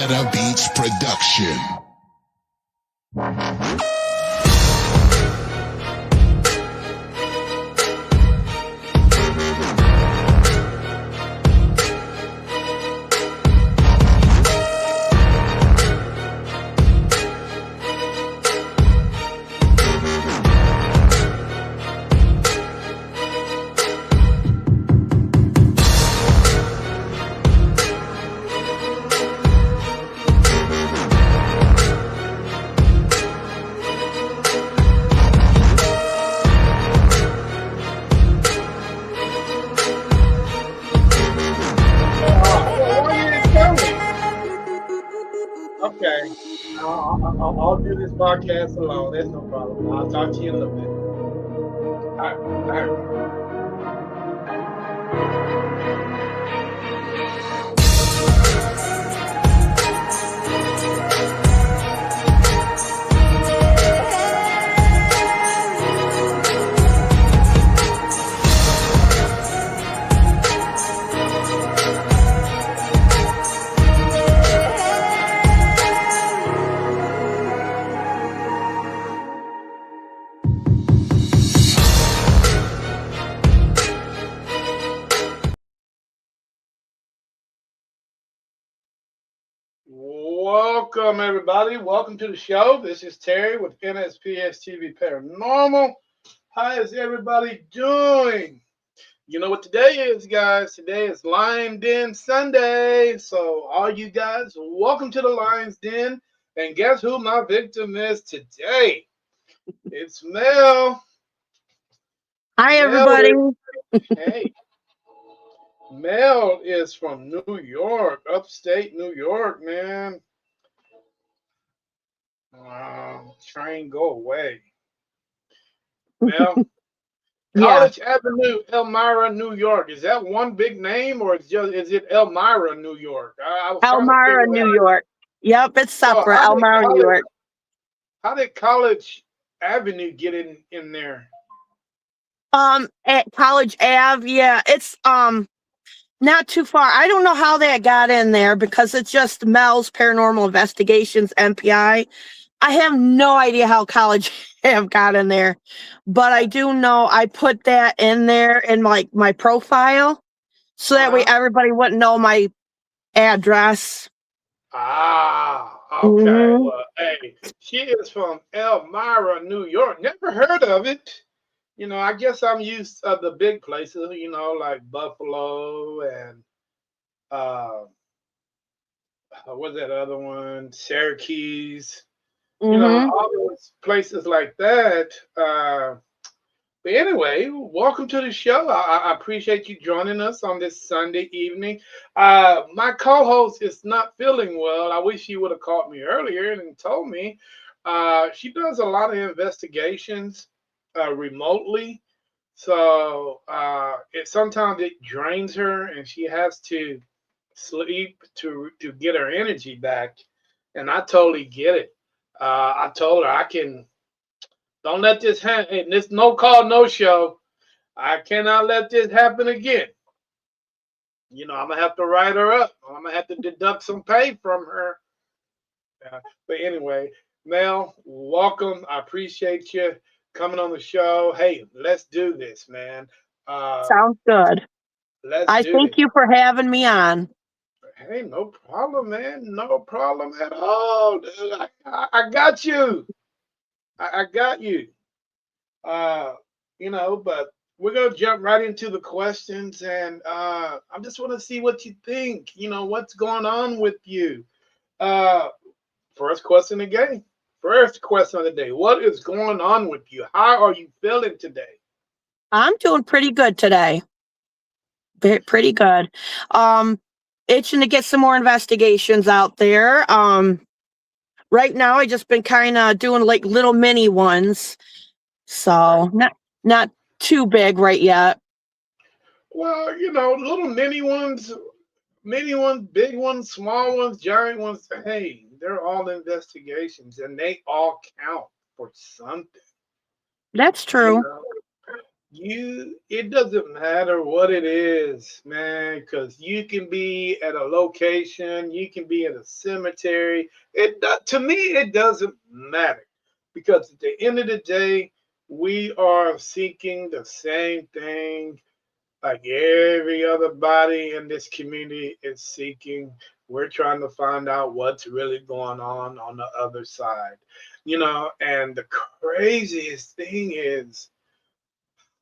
Meta Beats production. Okay, I'll do this podcast alone. That's no problem. I'll talk to you in a little bit. All right. All right. Welcome, everybody. Welcome to the show. This is Terry with NSPS TV Paranormal. How is everybody doing? You know what today is, guys? Today is Lion Den Sunday. So, all you guys, welcome to the Lion's Den. And guess who my victim is today? It's Mel. Hi, Mel everybody. Hey. Mel is from New York, upstate New York, man. Train go away. Mel, Yeah, College Avenue, Elmira, New York. Is that one big name, or is it Elmira, New York? I was trying to Elmira, figure New out. York. Yep, it's So separate. Elmira, New York. how did College Avenue get in there? At College Ave. Yeah, it's not too far. I don't know how that got in there because it's just Mells Paranormal Investigations (MPI). I have no idea how College Ave got in there, but I do know I put that in there in my profile so that way everybody wouldn't know my address. Okay. Hmm. Well, hey, she is from Elmira, New York. Never heard of it. I guess I'm used to the big places, like Buffalo and uh, what's that other one? Syracuse. Hmm. All those places like that. But anyway, welcome to the show. I appreciate you joining us on this Sunday evening. My co-host is not feeling well. I wish she would have called me earlier and told me. She does a lot of investigations remotely, so sometimes it drains her, and she has to sleep to get her energy back. And I totally get it. I told her I can. Don't let this happen. This no call, no show. I cannot let this happen again. I'm gonna have to write her up. I'm gonna have to deduct some pay from her. But anyway, Mel, welcome. I appreciate you coming on the show. Hey, let's do this, man. Uh, Sounds good. let's I do thank this. you for having me on. Hey, no problem, man. No problem at all, dude. I got you. I got you. Uh, but we're gonna jump right into the questions, and I just want to see what you think. What's going on with you. Uh, first question again. First question of the day. What is going on with you? How are you feeling today? I'm doing pretty good today. Pretty good. Um, Itching to get some more investigations out there. Right now I just been kind of doing like little mini ones, Okay. so not too big right yet. Well, little mini ones, big ones, small ones, giant ones. Hey, they're all investigations, and they all count for something. That's You true. know. it doesn't matter what it is, man, because you can be at a location, you can be at a cemetery. To me, it doesn't matter because at the end of the day, we are seeking the same thing like every other body in this community is seeking. We're trying to find out what's really going on the other side, and the craziest thing is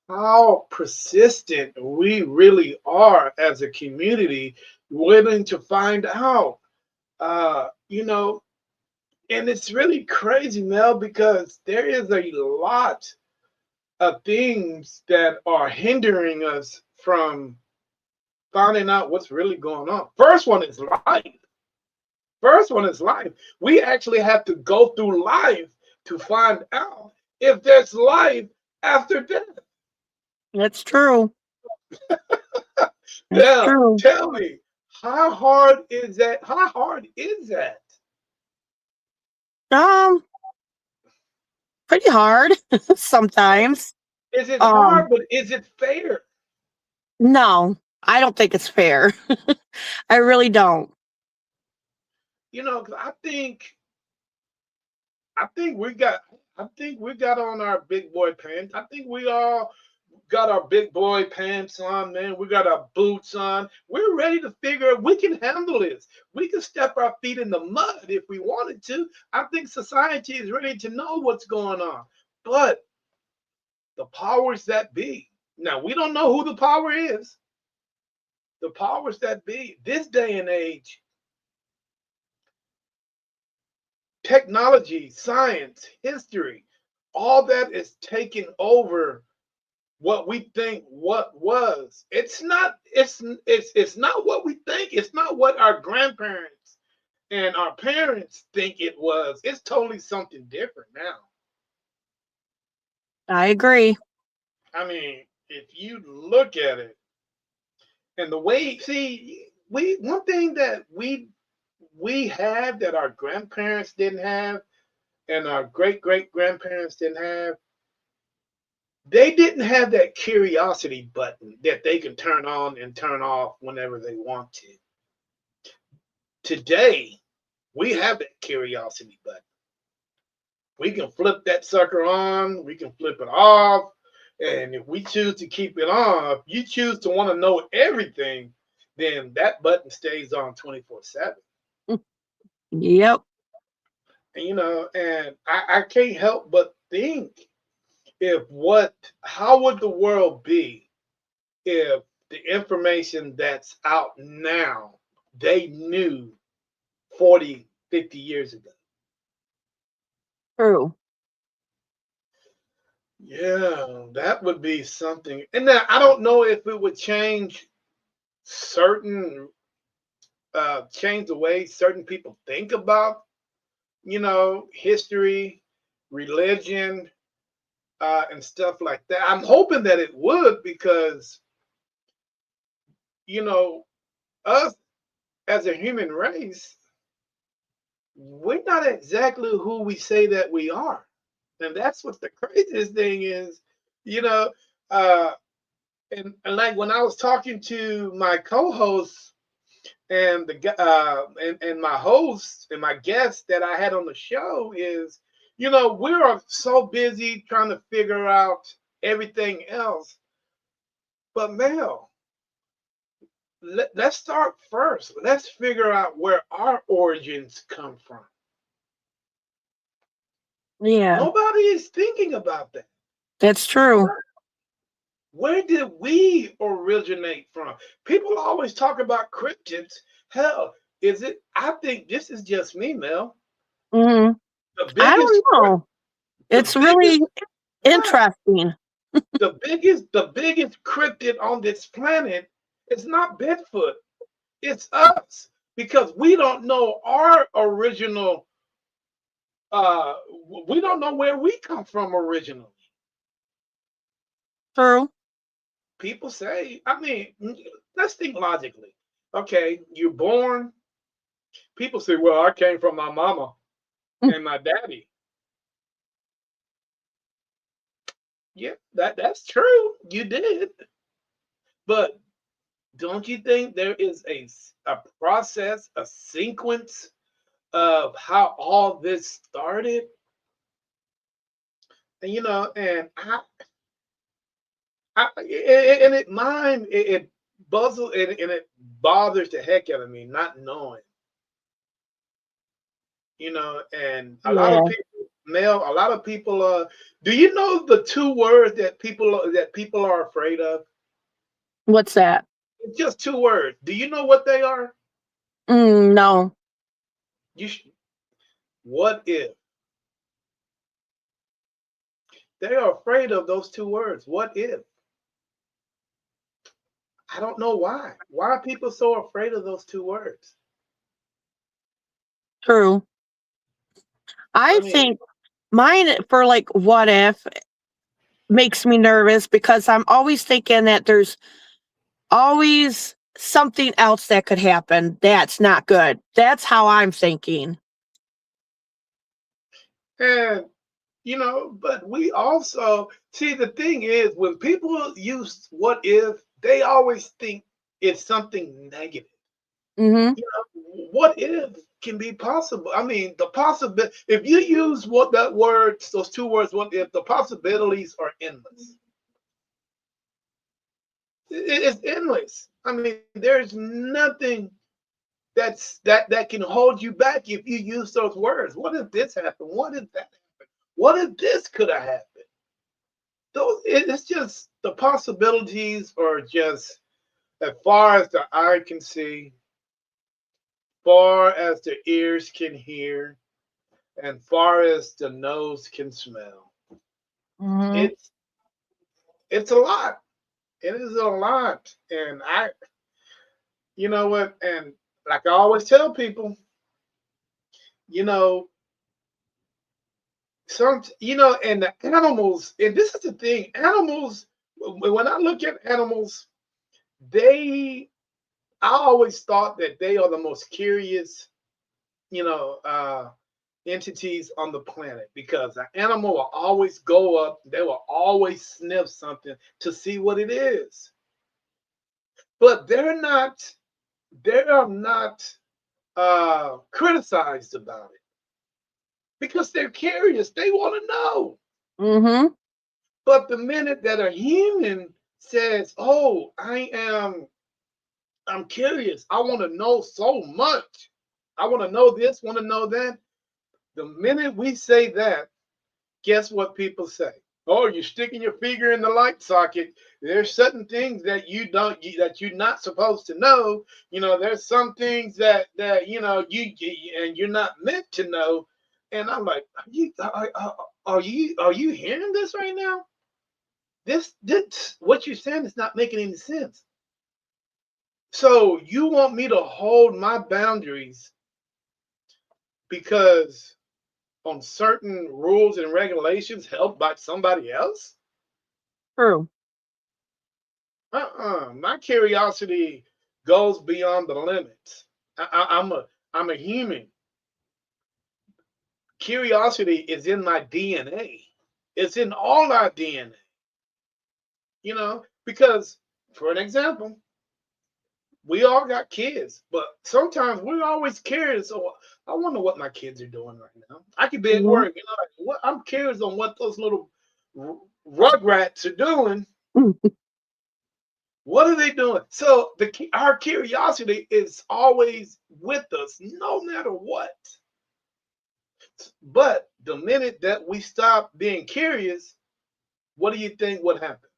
how persistent we really are as a community willing to find out. Uh, you know, and it's really crazy, Mel, because there is a lot of things that are hindering us from finding out what's really going on. First one is life. First one is life. We actually have to go through life to find out if there's life after death. That's true. That's Now, true. tell me, how hard is that? How hard is that? Um, Pretty hard sometimes. Is it Um, hard, but is it fair? no, I don't think it's fair. I really don't. 'Cause I think we got, I think we got on our big boy pants. I think we all got our big boy pants on, man. We got our boots on. We're ready to figure we can handle this. We can step our feet in the mud if we wanted to. I think society is ready to know what's going on. But the powers that be, now we don't know who the power is. The powers that be, this day and age, technology, science, history, all that is taking over what we think what was. It's not what we think. It's not what our grandparents and our parents think it was. It's totally something different now. I agree. I mean, if you look at it and the way, see, we one thing that we have that our grandparents didn't have and our great grandparents didn't have, they didn't have that curiosity button that they can turn on and turn off whenever they want to. Today, we have that curiosity button. We can flip that sucker on, we can flip it off, and if we choose to keep it on, if you choose to want to know everything, then that button stays on 24/7. Yep. And I can't help but think how would the world be if the information that's out now they knew 40, 50 years ago? True. Yeah, that would be something. And now I don't know if it would certain change the way certain people think about, history, religion, and stuff like that. I'm hoping that it would because, you know, us as a human race, we're not exactly who we say that we are. And that's what the craziest thing is, you know. Uh, and like when I was talking to my co-host and and my host and my guest that I had on the show is, we are so busy trying to figure out everything else. But Mel, let's start first. Let's figure out where our origins come from. Yeah, Nobody is thinking about that. that's true. Where did we originate from? People always talk about cryptids. Hell, is it? I think this is just me, Mel. Hmm. The I don't biggest, know. the It's really biggest, yeah, interesting. the biggest cryptid on this planet is not Bigfoot. It's us because we don't know our original. Uh, we don't know where we come from originally. True. People say, I mean, let's think logically. Okay, you're born. People say, well, I came from my mama and my daddy. Yeah, that's true. You did. But don't you think there is a process, a sequence of how all this started? And and it mine it buzzles and it bothers the heck out of me not knowing, and a lot of Yeah. people, Mel, a lot of people, do you know the two words that people are afraid of? What's that? It's just two words. Do you know what they are? No. You sh- what if they are afraid of those two words? What if? I don't know why. Why are people so afraid of those two words? True. I I mean, think mine for like what if makes me nervous because I'm always thinking that there's always something else that could happen that's not good. That's how I'm thinking. and but we also see, the thing is, when people use what if, they always think it's something negative. Mhm. What if can be possible. I mean, the possibility, if you use what that word, those two words, what if, the possibilities are endless. It's endless. I mean, there's nothing that can hold you back if you use those words. What if this happened? What if that happened? What if this could have happened? It's just, the possibilities are just, as far as the eye can see, far as the ears can hear, and far as the nose can smell. Mhm. It's it's a lot. It is a lot. And you know what? And like I always tell people, you know, and the animals, and this is the thing, animals, when I look at animals, they, I always thought that they are the most curious, you know, entities on the planet, because an animal will always go up, they will always sniff something to see what it is. But they are not criticized about it because they're curious. They want to know. Mhm. But the minute that a human says, "Oh, I'm curious. I want to know so much. I want to know this, want to know that." The minute we say that, guess what people say? Oh, you're sticking your finger in the light socket. There's certain things that that you're not supposed to know. There's some things that and you're not meant to know. And I'm like, are you hearing this right now? This what you're saying is not making any sense. So you want me to hold my boundaries because on certain rules and regulations held by somebody else? True. My curiosity goes beyond the limits. I'm a human. Curiosity is in my DNA. It's in all our DNA. Because, for an example, we all got kids, but sometimes we're always curious. So I wonder what my kids are doing right now. I could be at Mhm. work, like, I'm curious on what those little rugrats are doing. Mm. What are they doing? So our curiosity is always with us, no matter what. But the minute that we stop being curious, what do you think would happen?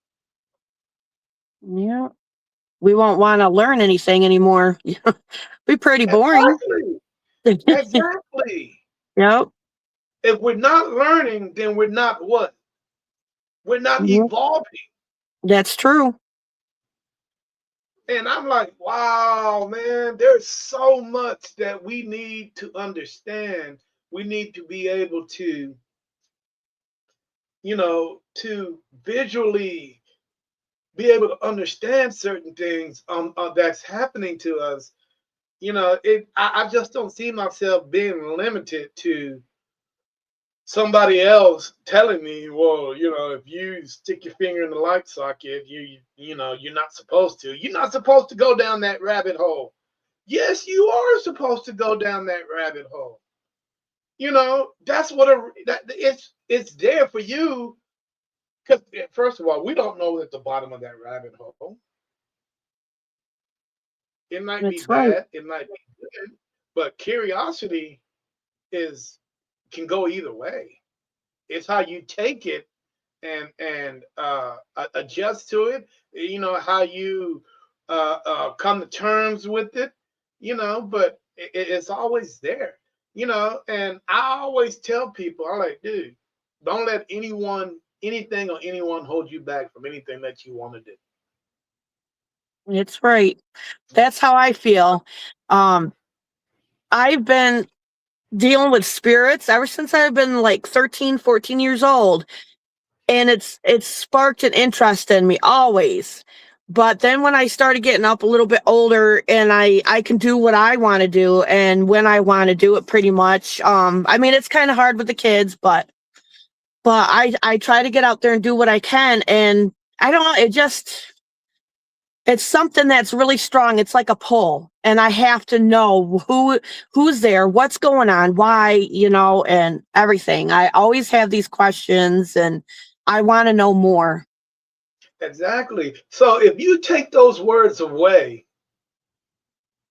Yeah. We won't wanna learn anything anymore. Be pretty boring. Exactly. Exactly. Yep. If we're not learning, then we're not what? We're not Mhm. evolving. That's true. And I'm like, wow, man, there's so much that we need to understand. We need to be able to visually be able to understand certain things that's happening to us. I just don't see myself being limited to somebody else telling me, well, if you stick your finger in the light socket, you're not supposed to. You're not supposed to go down that rabbit hole. Yes, you are supposed to go down that rabbit hole. That's what it's there for you. Because first of all, we don't know at the bottom of that rabbit hole. It might be That's right. bad, it might be good, but curiosity is can go either way. It's how you take it and adjust to it. How you come to terms with it. But it's always there. And I always tell people, I'm like, dude, don't let anything, or anyone hold you back from anything that you want to do. It's right. That's how I feel. Um, I've been dealing with spirits ever since I've been like 13, 14 years old. And it's sparked an interest in me always. But then when I started getting up a little bit older and I can do what I want to do and when I want to do it pretty much. I mean it's kind of hard with the kids, but I try to get out there and do what I can, and I don't know, it's something that's really strong. It's like a pull, and I have to know who's there, what's going on, why, and everything. I always have these questions, and I want to know more. Exactly. So if you take those words away,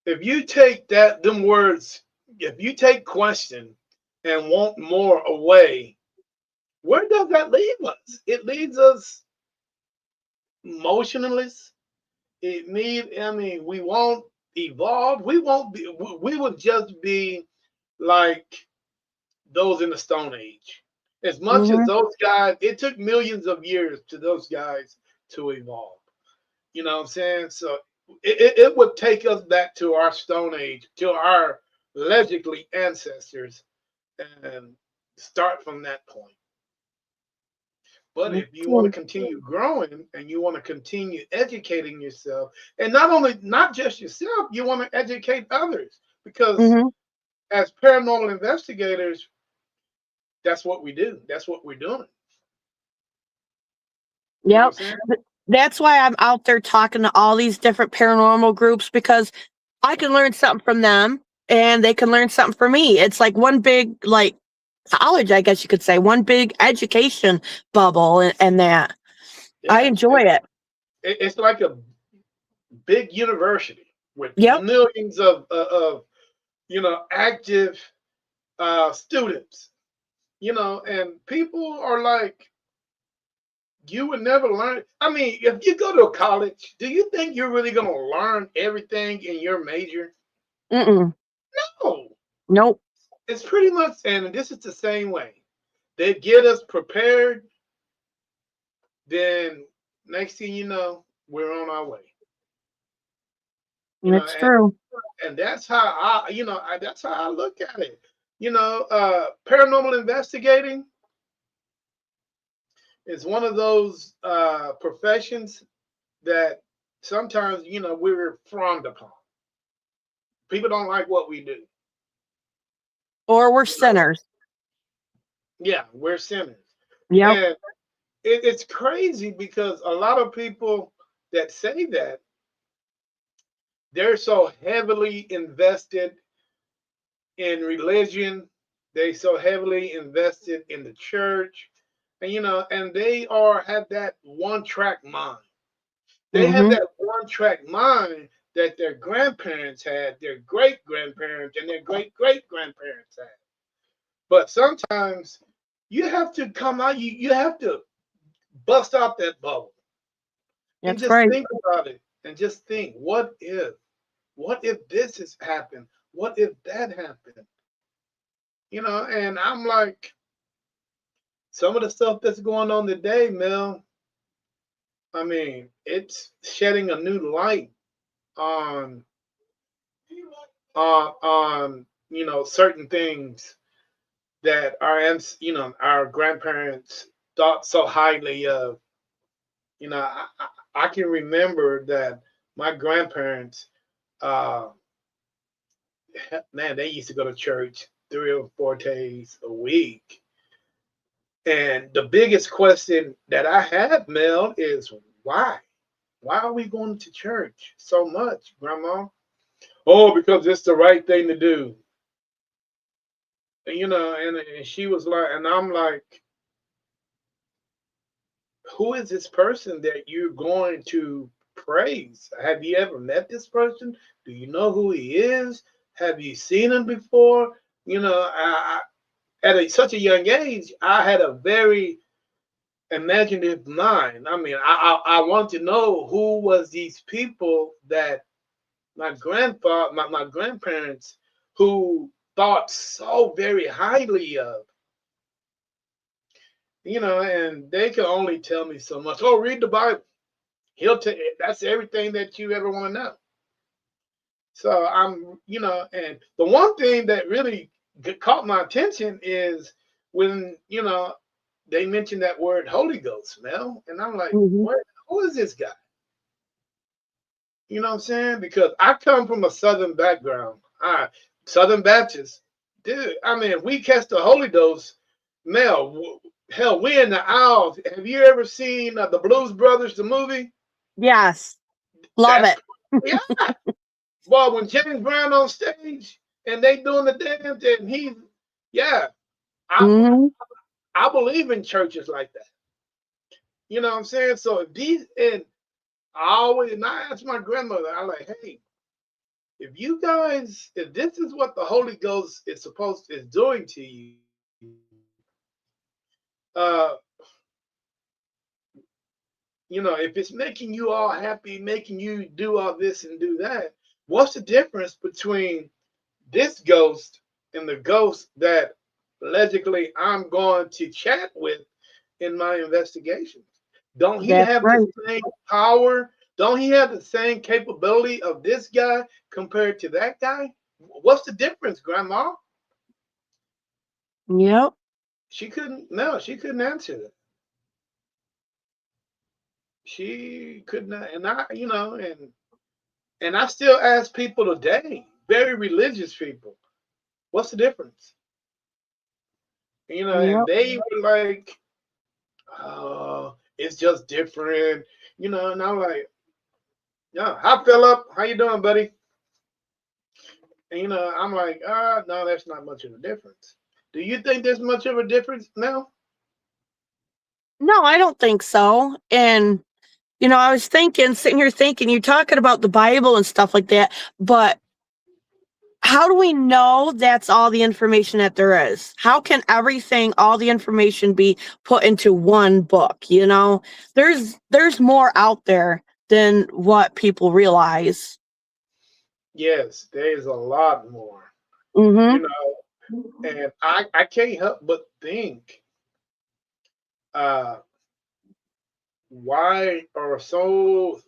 if you take them words, if you take question and want more away, where does that leave us? It leaves us motionless. We won't evolve. We won't be, we would just be like those in the Stone Age. As much as Hmm. those guys, it took millions of years to those guys to evolve. You know what I'm saying? So it would take us back to our Stone Age, to our allegedly ancestors, and start from that point. But if you want to continue growing and you want to continue educating yourself, and not just yourself, you want to educate others, because Hmm. as paranormal investigators, that's what we do. That's what we're doing. You know Yep. what I'm saying? That's why I'm out there talking to all these different paranormal groups, because I can learn something from them and they can learn something from me. It's like one big, like, college, I guess you could say, one big education bubble, and that I Yeah, enjoy it. it's like a big university with Yep. millions of active students. And people are like, you would never learn. I mean, if you go to a college, do you think you're really going to learn everything in your major? Mm-mm. No. Nope. It's pretty much, and this is the same way. They get us prepared, then next thing you know, we're on our way. You know, It's and true. and that's how that's how I look at it. Paranormal investigating is one of those professions that sometimes we're frowned upon. People don't like what we do. Or we're You know, sinners. yeah, we're sinners, Yep. and it's crazy because a lot of people that say that, they're so heavily invested in religion, they so heavily invested in the church, and they have that one track mind. They have Hmm. that one track mind that their grandparents had, their great grandparents, and their great great grandparents had. But sometimes you have to come out, you have to bust out that bubble and That's just right. think about it, and just think, what if this has happened? What if that happened? And I'm like, some of the stuff that's going on today, Mel, I mean, it's shedding a new light on certain things that our grandparents thought so highly of. I can remember that my grandparents, uh, man, they used to go to church 3 or 4 days a week. And the biggest question that I have, Mel, is why? Why are we going to church so much, Grandma? Oh, because it's the right thing to do. And she was like, and I'm like, who is this person that you're going to praise? Have you ever met this person? Do you know who he is? Have you seen him before? At such a young age, I had a very imaginative mind. I mean, I want to know who was these people that my grandparents who thought so very highly of, and they could only tell me so much. Oh, read the Bible. He'll tell. That's everything that you ever want to know. So and the one thing that really caught my attention is when they mentioned that word Holy Ghost, Mel, and I'm like, Hmm. what? Who is this guy? You know what I'm saying? Because I come from a Southern background. Southern Baptist, dude. I mean, if we catch the Holy Ghost, Mel, hell, we in the aisles. Have you ever seen the Blues Brothers, the movie? Yes, love That's it. yeah. Well, when James Brown on stage and they doing the dance and yeah, I Hmm. I believe in churches like that. You know what I'm saying? So if these and I ask my grandmother, I like, hey, if this is what the Holy Ghost is doing to you, uh, if it's making you all happy, making you do all this and do that, what's the difference between this ghost and the ghost that allegedly I'm going to chat with in my investigations? Don't he That's have the right. same power? Don't he have the same capability of this guy compared to that guy? What's the difference, Grandma? Yep. She couldn't. No, she couldn't answer that. She could not. And I still ask people today, very religious people, what's the difference? And Yep. they were like, it's just different, and I'm like, yeah, hi Philip, how you doing, buddy? And I'm like, no, that's not much of a difference. Do you think there's much of a difference now? No, I don't think so. And I was sitting here thinking, you're talking about the Bible and stuff like that, but how do we know that's all the information that there is? How can all the information be put into one book? There's more out there than what people realize. Yes, there's a lot more, you Mm-hmm. know, and I can't help but think, uh, why are so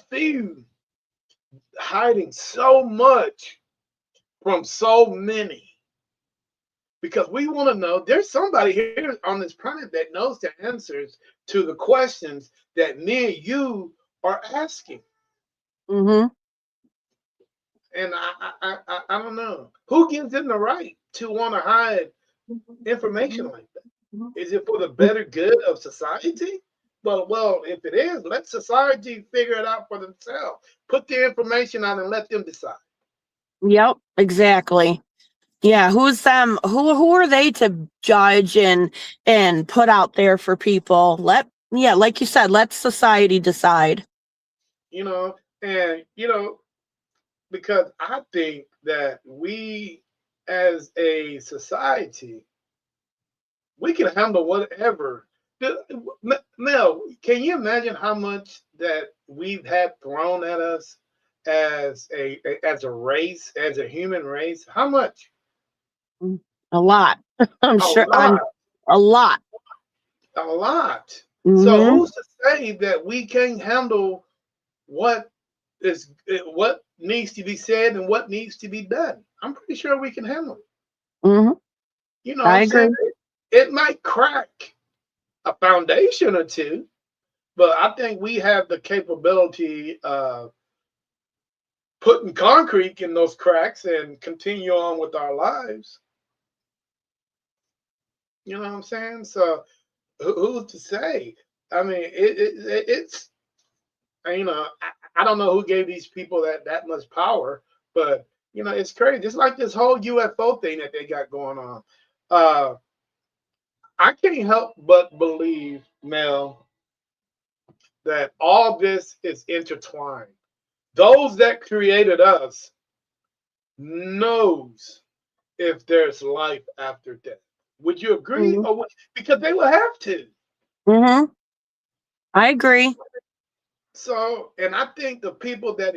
few hiding so much from so many? Because we want to know there's somebody here on this planet that knows the answers to the questions that me and you are asking. Mm-hmm. And I don't know who gives them the right to want to hide information like that. Is it for the better good of society? Well, if it is, let society figure it out for themselves. Put the information out and let them decide. Yep, exactly. Yeah, who's them? Who are they to judge and put out there for people? Yeah, like you said, let society decide. You know, and because I think that we as a society, we can handle whatever. Mel, can you imagine how much that we've had thrown at us as a race, as a human race? How much? Mm, a lot. I'm A sure. lot, A lot. a lot. So Hmm. who's to say that we can't handle what what needs to be said and what needs to be done? I'm pretty sure we can handle it. Hmm. You know what I I'm saying? agree. It might crack a foundation or two, but I think we have the capability of putting concrete in those cracks and continue on with our lives. You know what I'm saying? So who's to say? I mean, it's you know, I don't know who gave these people that much power, but you know, it's crazy. It's like this whole UFO thing that they got going on. Uh, I can't help but believe, Mel, that all this is intertwined. Those that created us knows if there's life after death. Would you agree? Hmm. Because they will have to. Hmm. I agree. So, and I think the people that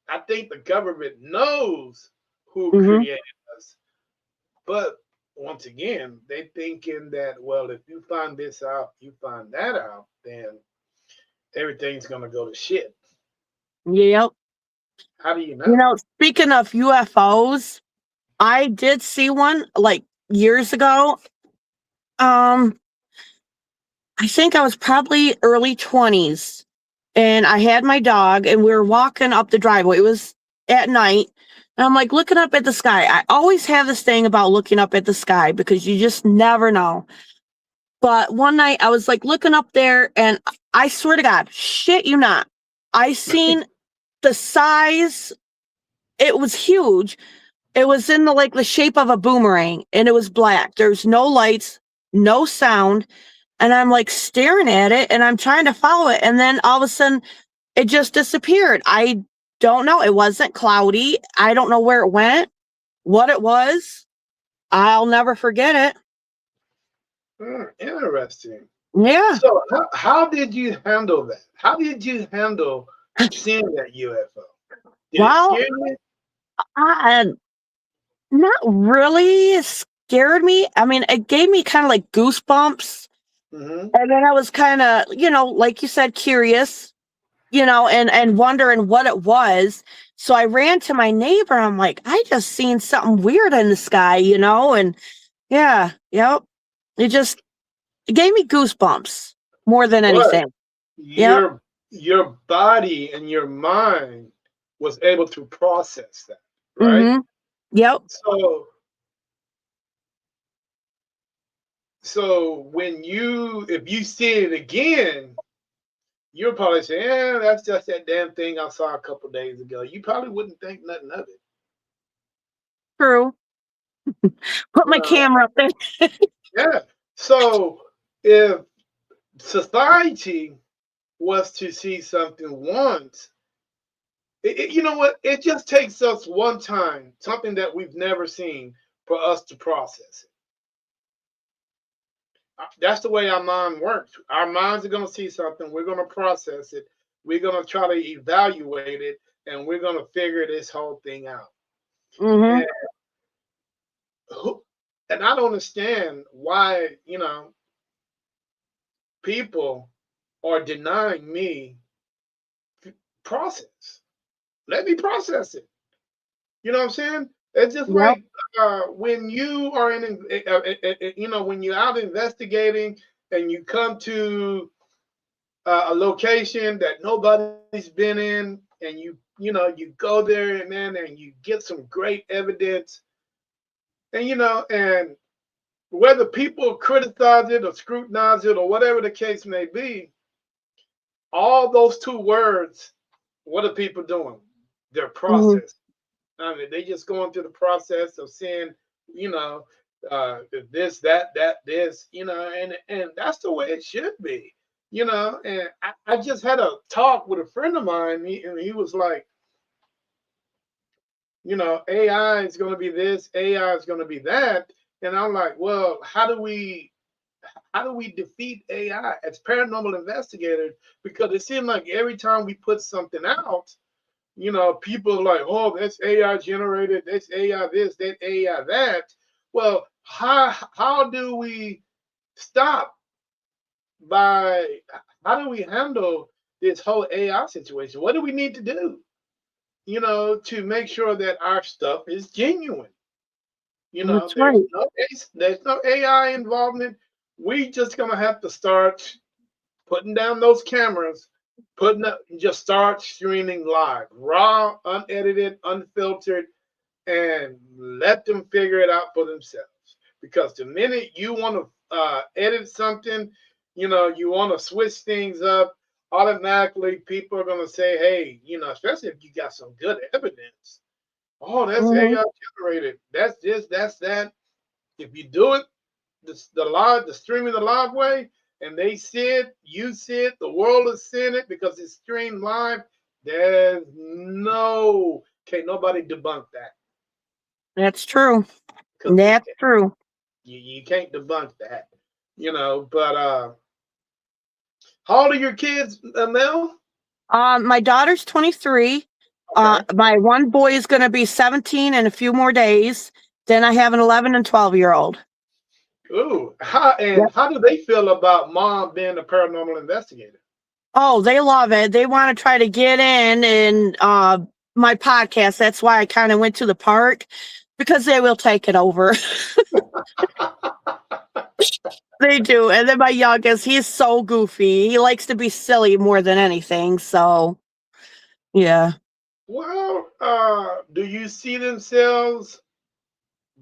I think the government knows who Hmm. created us, but once again, they thinking that well, if you find this out, you find that out, then everything's gonna go to shit. Yep. How do you You know? know, speaking of UFOs, I did see one like years ago. Um, I think I was probably early 20s, and I had my dog and we were walking up the driveway. It was at night. And I'm like looking up at the sky. I always have this thing about looking up at the sky because you just never know. But one night I was like looking up there and I swear to God, shit you not. I seen the size, it was huge. It was in the like the shape of a boomerang and it was black. There's no lights, no sound. And I'm like staring at it and I'm trying to follow it. And then all of a sudden it just disappeared. I don't know. It wasn't cloudy. I don't know where it went, what it was. I'll never forget it. Interesting. Yeah. So, how did you handle that? How did you handle seeing that UFO? Did it Well, scare you? I, not really. It scared me. I mean, it gave me kind of like goosebumps. Hmm. And then I was kind of, like you said, curious, and wondering what it was. So I ran to my neighbor. I'm like, I just seen something weird in the sky, and yeah, yep. It gave me goosebumps more than But anything. Yep. your body and your mind was able to process that, right? Mm-hmm. Yep. So when if you see it again, you'll probably say, "Yeah, that's just that damn thing I saw a couple days ago." You probably wouldn't think nothing of it, True. Put you my know? camera up there. Yeah. So if society was to see something once, you know what? It just takes us one time, something that we've never seen, for us to process it. That's the way our mind works. Our minds are going to see something, we're going to process it, we're going to try to evaluate it, and we're going to figure this whole thing out. Mm-hmm. And, and I don't understand why, people are denying me process. Let me process it. You know what I'm saying? It's just Yep. like when you are when you're out investigating and you come to a location that nobody's been in, and you go there and then and you get some great evidence, and and whether people criticize it or scrutinize it or whatever the case may be, all those two words, what are people doing? They're Mm-hmm. processing. I mean, they just going through the process of seeing, you know, this, this, and that's the way it should be, And I just had a talk with a friend of mine, and he was like, AI is going to be this, AI is going to be that, and I'm like, well, how do we defeat AI as paranormal investigators? Because it seems like every time we put something out, people are like, oh, that's AI generated, that's AI this, that AI that. Well, how do we stop by how do we handle this whole AI situation? What do we need to do, to make sure that our stuff is genuine? That's There's right. no AI involvement. We just gonna have to start putting down those cameras, just start streaming live, raw, unedited, unfiltered, and let them figure it out for themselves. because the minute you want to edit something, you want to switch things up, automatically people are going to say, hey, especially if you got some good evidence. Oh, that's Mhm. AI generated. That's this, that's that. If you do it the streaming the live way, and they see it, you see it, the world is seeing it because it's streamed live. There's no can't nobody debunk that That's true. because That's true. you can't debunk that. But how old are your kids, Mel? My daughter's 23. Okay. My one boy is going to be 17 in a few more days. Then I have an 11 and 12-year-old. Ooh, how do they feel about mom being a paranormal investigator? Oh, they love it. They want to try to get in my podcast. That's why I kind of went to the park because they will take it over. They do. And then my youngest, he's so goofy. He likes to be silly more than anything. So, yeah. Well, do you see themselves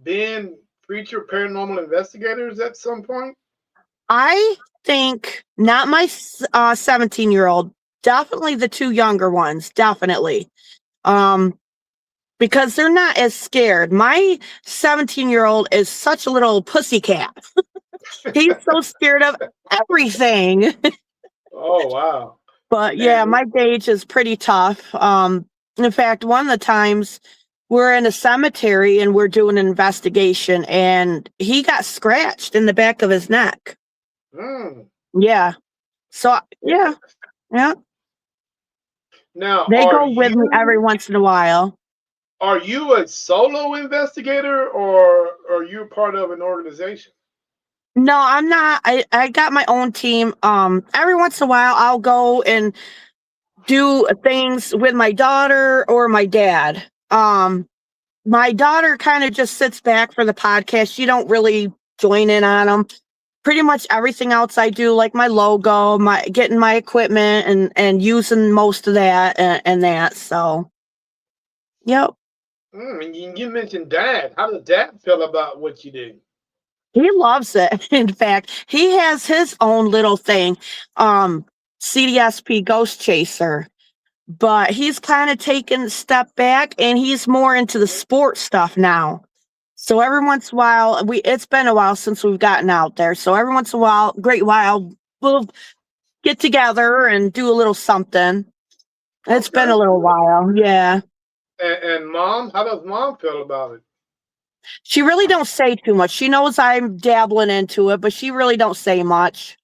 being future paranormal investigators at some point? I think not my 17-year-old, definitely the two younger ones, definitely. Um, because they're not as scared. My 17-year-old is such a little pussycat. He's so scared of everything. Oh wow! But yeah, And my gauge is pretty tough. In fact, one of the times we're in a cemetery and we're doing an investigation and he got scratched in the back of his neck. mm, Yeah. So yeah, yeah. now, They go with me every once in a while. are you a solo investigator or are you part of an organization? No, I'm not. I got my own team. Every once in a while I'll go and do things with my daughter or my dad. My daughter kind of just sits back for the podcast. She don't really join in on them. Pretty much everything else I do, like my logo, my getting my equipment and using most of that and that. So, yep. And you mentioned dad. How does dad feel about what you do? He loves it. In fact, he has his own little thing, um, CDSP Ghost Chaser, but he's kind of taken a step back and he's more into the sports stuff now. So every once in a while, it's been a while since we've gotten out there. So every once in a while, great while, we'll get together and do a little something. It's been Okay. a little while, yeah. And mom, how does mom feel about it? She really don't say too much. She knows I'm dabbling into it, but she really don't say much.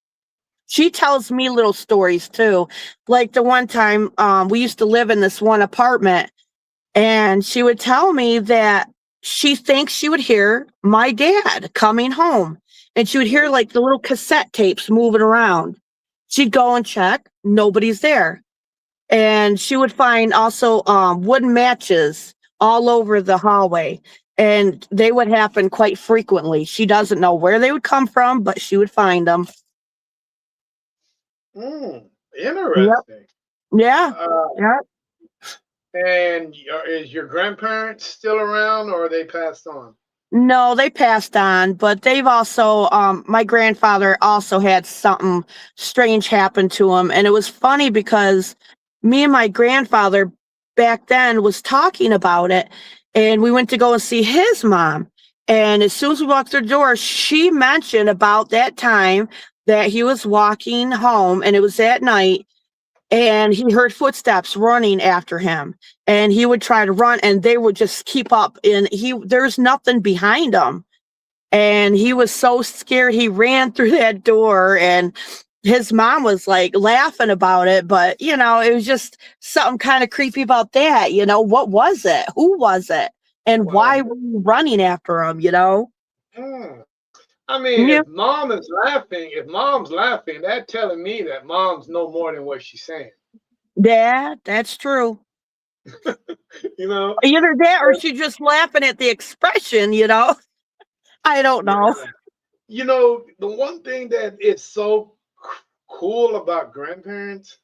She tells me little stories too. Like the one time we used to live in this one apartment, and she would tell me that she thinks she would hear my dad coming home. And she would hear like the little cassette tapes moving around. She'd go and check, nobody's there. And she would find also wooden matches all over the hallway. And they would happen quite frequently. She doesn't know where they would come from, but she would find them. Mm, Yep. interesting. Yeah. Uh, Yeah. and is your grandparents still around or are they passed on? No, they passed on, but they've also my grandfather also had something strange happen to him. And it was funny because me and my grandfather back then was talking about it, and we went to go and see his mom. And as soon as we walked through the door, she mentioned about that time that he was walking home and it was at night and he heard footsteps running after him, and he would try to run and they would just keep up, and there's nothing behind him, and he was so scared he ran through that door. And his mom was like laughing about it, but it was just something kind of creepy about that. What was it, who was it, and Well, why were you running after him? hmm. I mean, Yeah, if mom's laughing, that's telling me that mom's no more than what she's saying. yeah, that's true. You know? Either that or she just laughing at the expression. I don't Yeah. know. The one thing that is so cool about grandparents,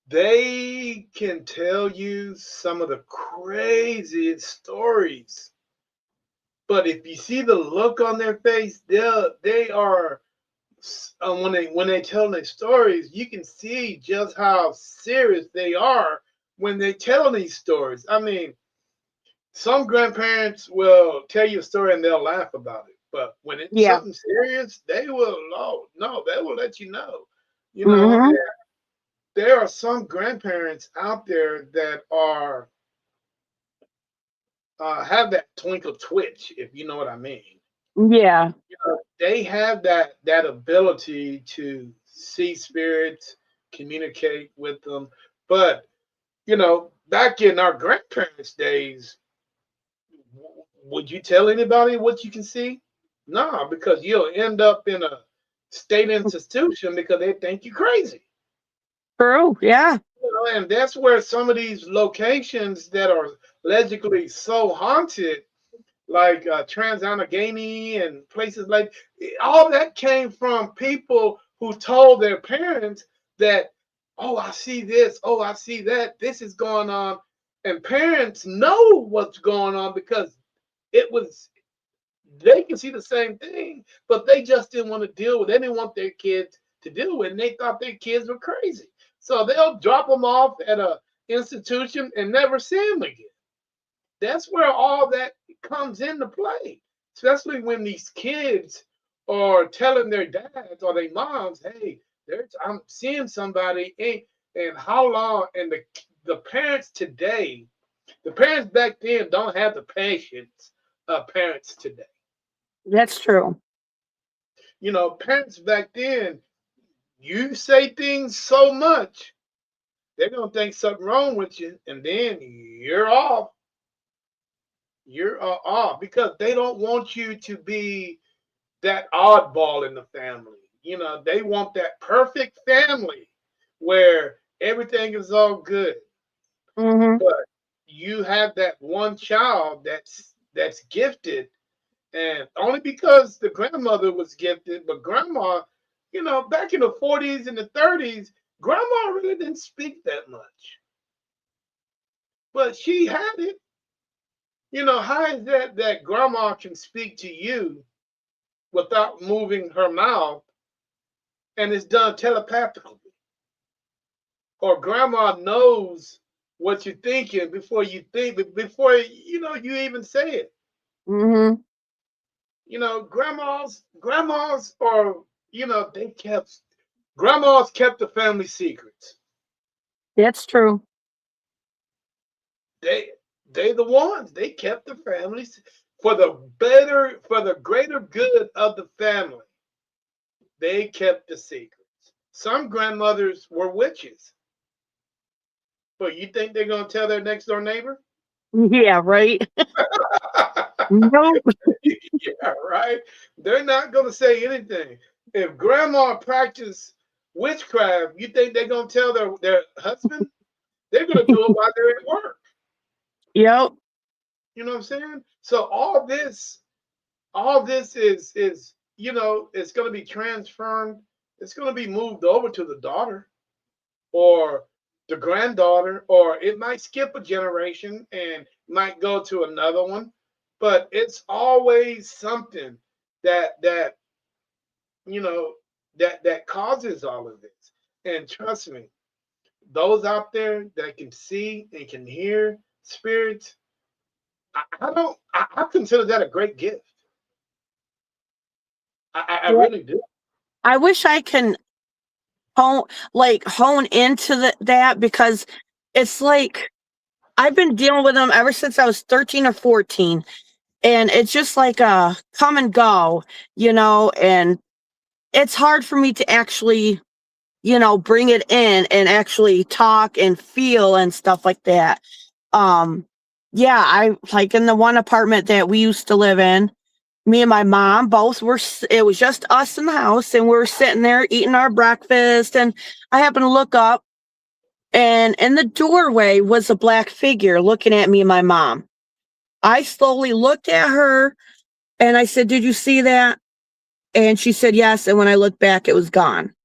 they can tell you some of the craziest stories. But if you see the look on their face, they are when they tell their stories, you can see just how serious they are when they tell these stories. I mean, some grandparents will tell you a story and they'll laugh about it, but when it's Yeah. something serious, they will no, they will let you know. You know, Mm-hmm. and there are some grandparents out there that are have that twinkle twitch, if you know what I mean. Yeah. They have that ability to see spirits, communicate with them. But back in our grandparents' days, would you tell anybody what you can see? No, because you'll end up in a state institution because they think you're crazy. True. Yeah. And that's where some of these locations that are allegedly so haunted, like Trans-Allegheny and places like all that came from people who told their parents that, oh, I see this, oh, I see that, this is going on. And parents know what's going on because it was they can see the same thing, but they just didn't want to deal with it. They didn't want their kids to deal with it, and they thought their kids were crazy. So they'll drop them off at a institution and never see them again. That's where all that comes into play, especially when these kids are telling their dads or their moms, "Hey, I'm seeing somebody," and how long? And the parents today, the parents back then don't have the patience of parents today. That's true. Parents back then, you say things so much, they're gonna think something wrong with you, and then you're off. You're off because they don't want you to be that oddball in the family. They want that perfect family where everything is all good. Mm-hmm. But you have that one child that's gifted, and only because the grandmother was gifted, but grandma, back in the 40s and the 30s, grandma really didn't speak that much. But she had it. How is that grandma can speak to you without moving her mouth and it's done telepathically? Or grandma knows what you're thinking before you think, before you even say it. Mm-hmm. Grandmas are, they kept grandmas kept the family secrets. That's true. They they the ones they kept the families for the greater good of the family. They kept the secrets. Some grandmothers were witches, but you think they're gonna tell their next door neighbor? Yeah. Right. Nope. Yeah, right. They're not gonna say anything. If grandma practiced witchcraft, you think they're gonna tell their husband? They're gonna do it while they're at work. Yep. You know what I'm saying? So all this is it's going to be transferred. It's going to be moved over to the daughter or the granddaughter, or it might skip a generation and might go to another one. But it's always something that you know that causes all of this. And trust me, those out there that can see and can hear spirits, I don't. I consider that a great gift. I Yeah. really do. I wish I can hone hone into that because it's like I've been dealing with them ever since I was 13 or 14. And it's just like a come and go, and it's hard for me to actually, bring it in and actually talk and feel and stuff like that. Um, yeah, I like in the one apartment that we used to live in, me and my mom both it was just us in the house and we were sitting there eating our breakfast. And I happened to look up and in the doorway was a black figure looking at me and my mom. I slowly looked at her and I said, "Did you see that?" And she said, "Yes." And when I looked back, it was gone.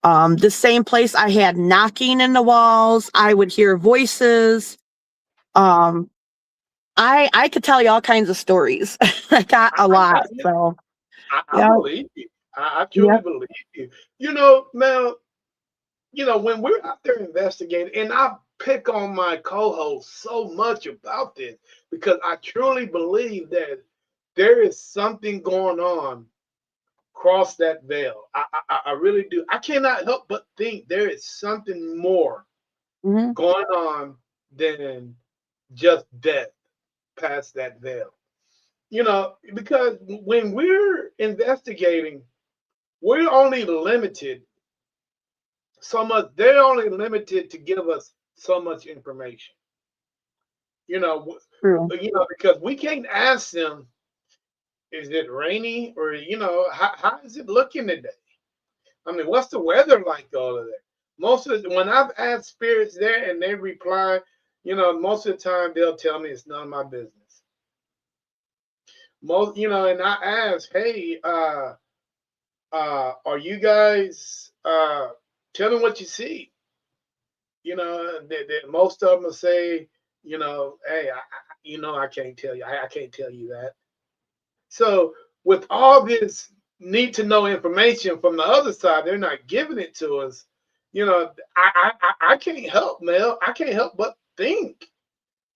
The same place I had knocking in the walls, I would hear voices. Um, I could tell you all kinds of stories. I got a lot. I, So I yeah, believe you. I yeah. truly believe you. Mel, when we're out there investigating, and I pick on my co-host so much about this because I truly believe that there is something going on across that veil. I really do. I cannot help but think there is something more Hmm. going on than just death past that veil. Because when we're investigating, we're only limited so much. They're only limited to give us so much information. You know, True. because we can't ask them, is it rainy or how is it looking today? I mean, what's the weather like all of that? Most of when I've asked spirits there and they reply, most of the time they'll tell me it's none of my business. And I ask, hey, are you guys tell me what you see? Most of them will say, hey, I can't tell you. I can't tell you that. So with all this need to know information from the other side, they're not giving it to us. I can't help, Mel. I can't help but think.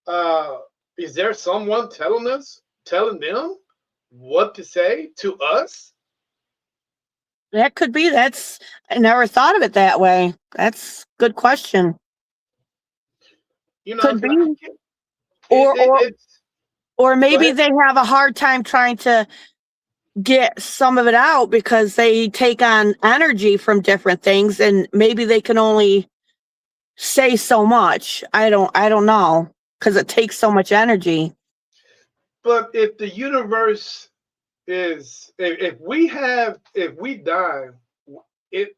Uh, is there someone telling them what to say to us? That could be. That's I never thought of it that way. That's good question. Could 'Cause I be. can't, Or or it's or go maybe ahead. they have a hard time trying to get some of it out because they take on energy from different things and maybe they can only say so much. I don't know because it takes so much energy. But if the universe is if we die, it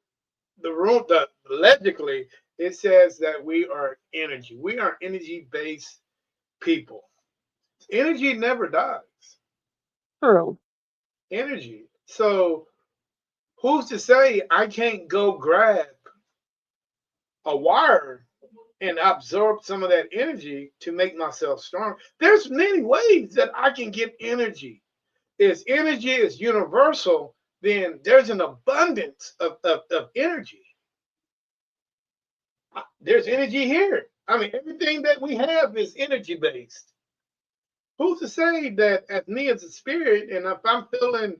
the room the logically it says that we are energy. We are energy based people. Energy never dies. True. Energy. So who's to say I can't go grab a wire and absorb some of that energy to make myself strong? There's many ways that I can get energy. If energy is universal, then there's an abundance of energy. There's energy here. I mean, everything that we have is energy based. Who's to say that as me as a spirit, and if I'm feeling,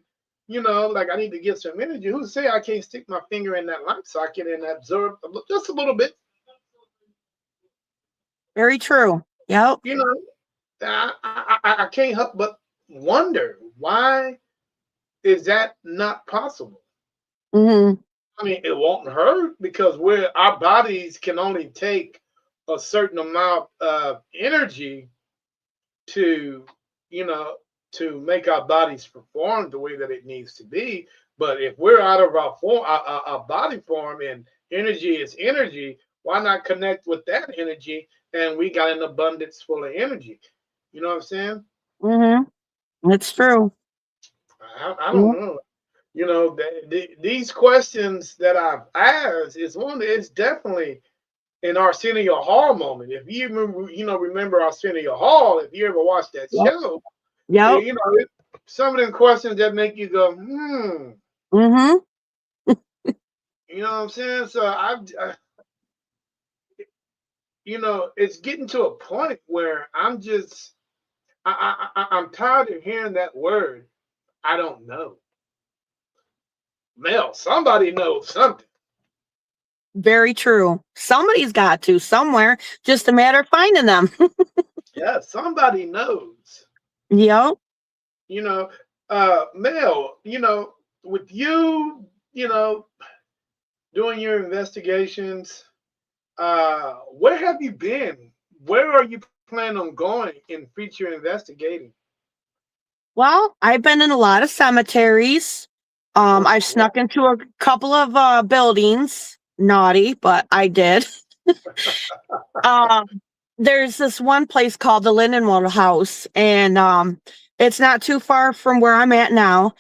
like I need to get some energy, who's to say I can't stick my finger in that light socket and absorb just a little bit? Very true. Yep. You know, I can't help but wonder why is that not possible? Hmm. I mean, it won't hurt because our bodies can only take a certain amount of energy to, you know, to make our bodies perform the way that it needs to be. But if we're out of our form, our body form, and energy is energy, why not connect with that energy? And we got an abundance full of energy. You know what I'm saying? Hmm. It's true. I don't Mhm. know. These questions that I've asked it's definitely an Arsenio Hall moment. If you remember Arsenio Hall, if you ever watched that Yep. show, Yep. some of them questions that make you go, Hmm. you know what I'm saying? So it's getting to a point where I'm tired of hearing that word. I don't know. Mel, somebody knows something. Very true. Somebody's got to somewhere. Just a matter of finding them. Yeah, somebody knows. Yep. You know, Mel, with you, doing your investigations, where have you been? Where are you planning on going in future investigating? Well, I've been in a lot of cemeteries. Oh, I've snuck into a couple of buildings. Naughty, but I did. Um, there's this one place called the Lindenwood House, and it's not too far from where I'm at now.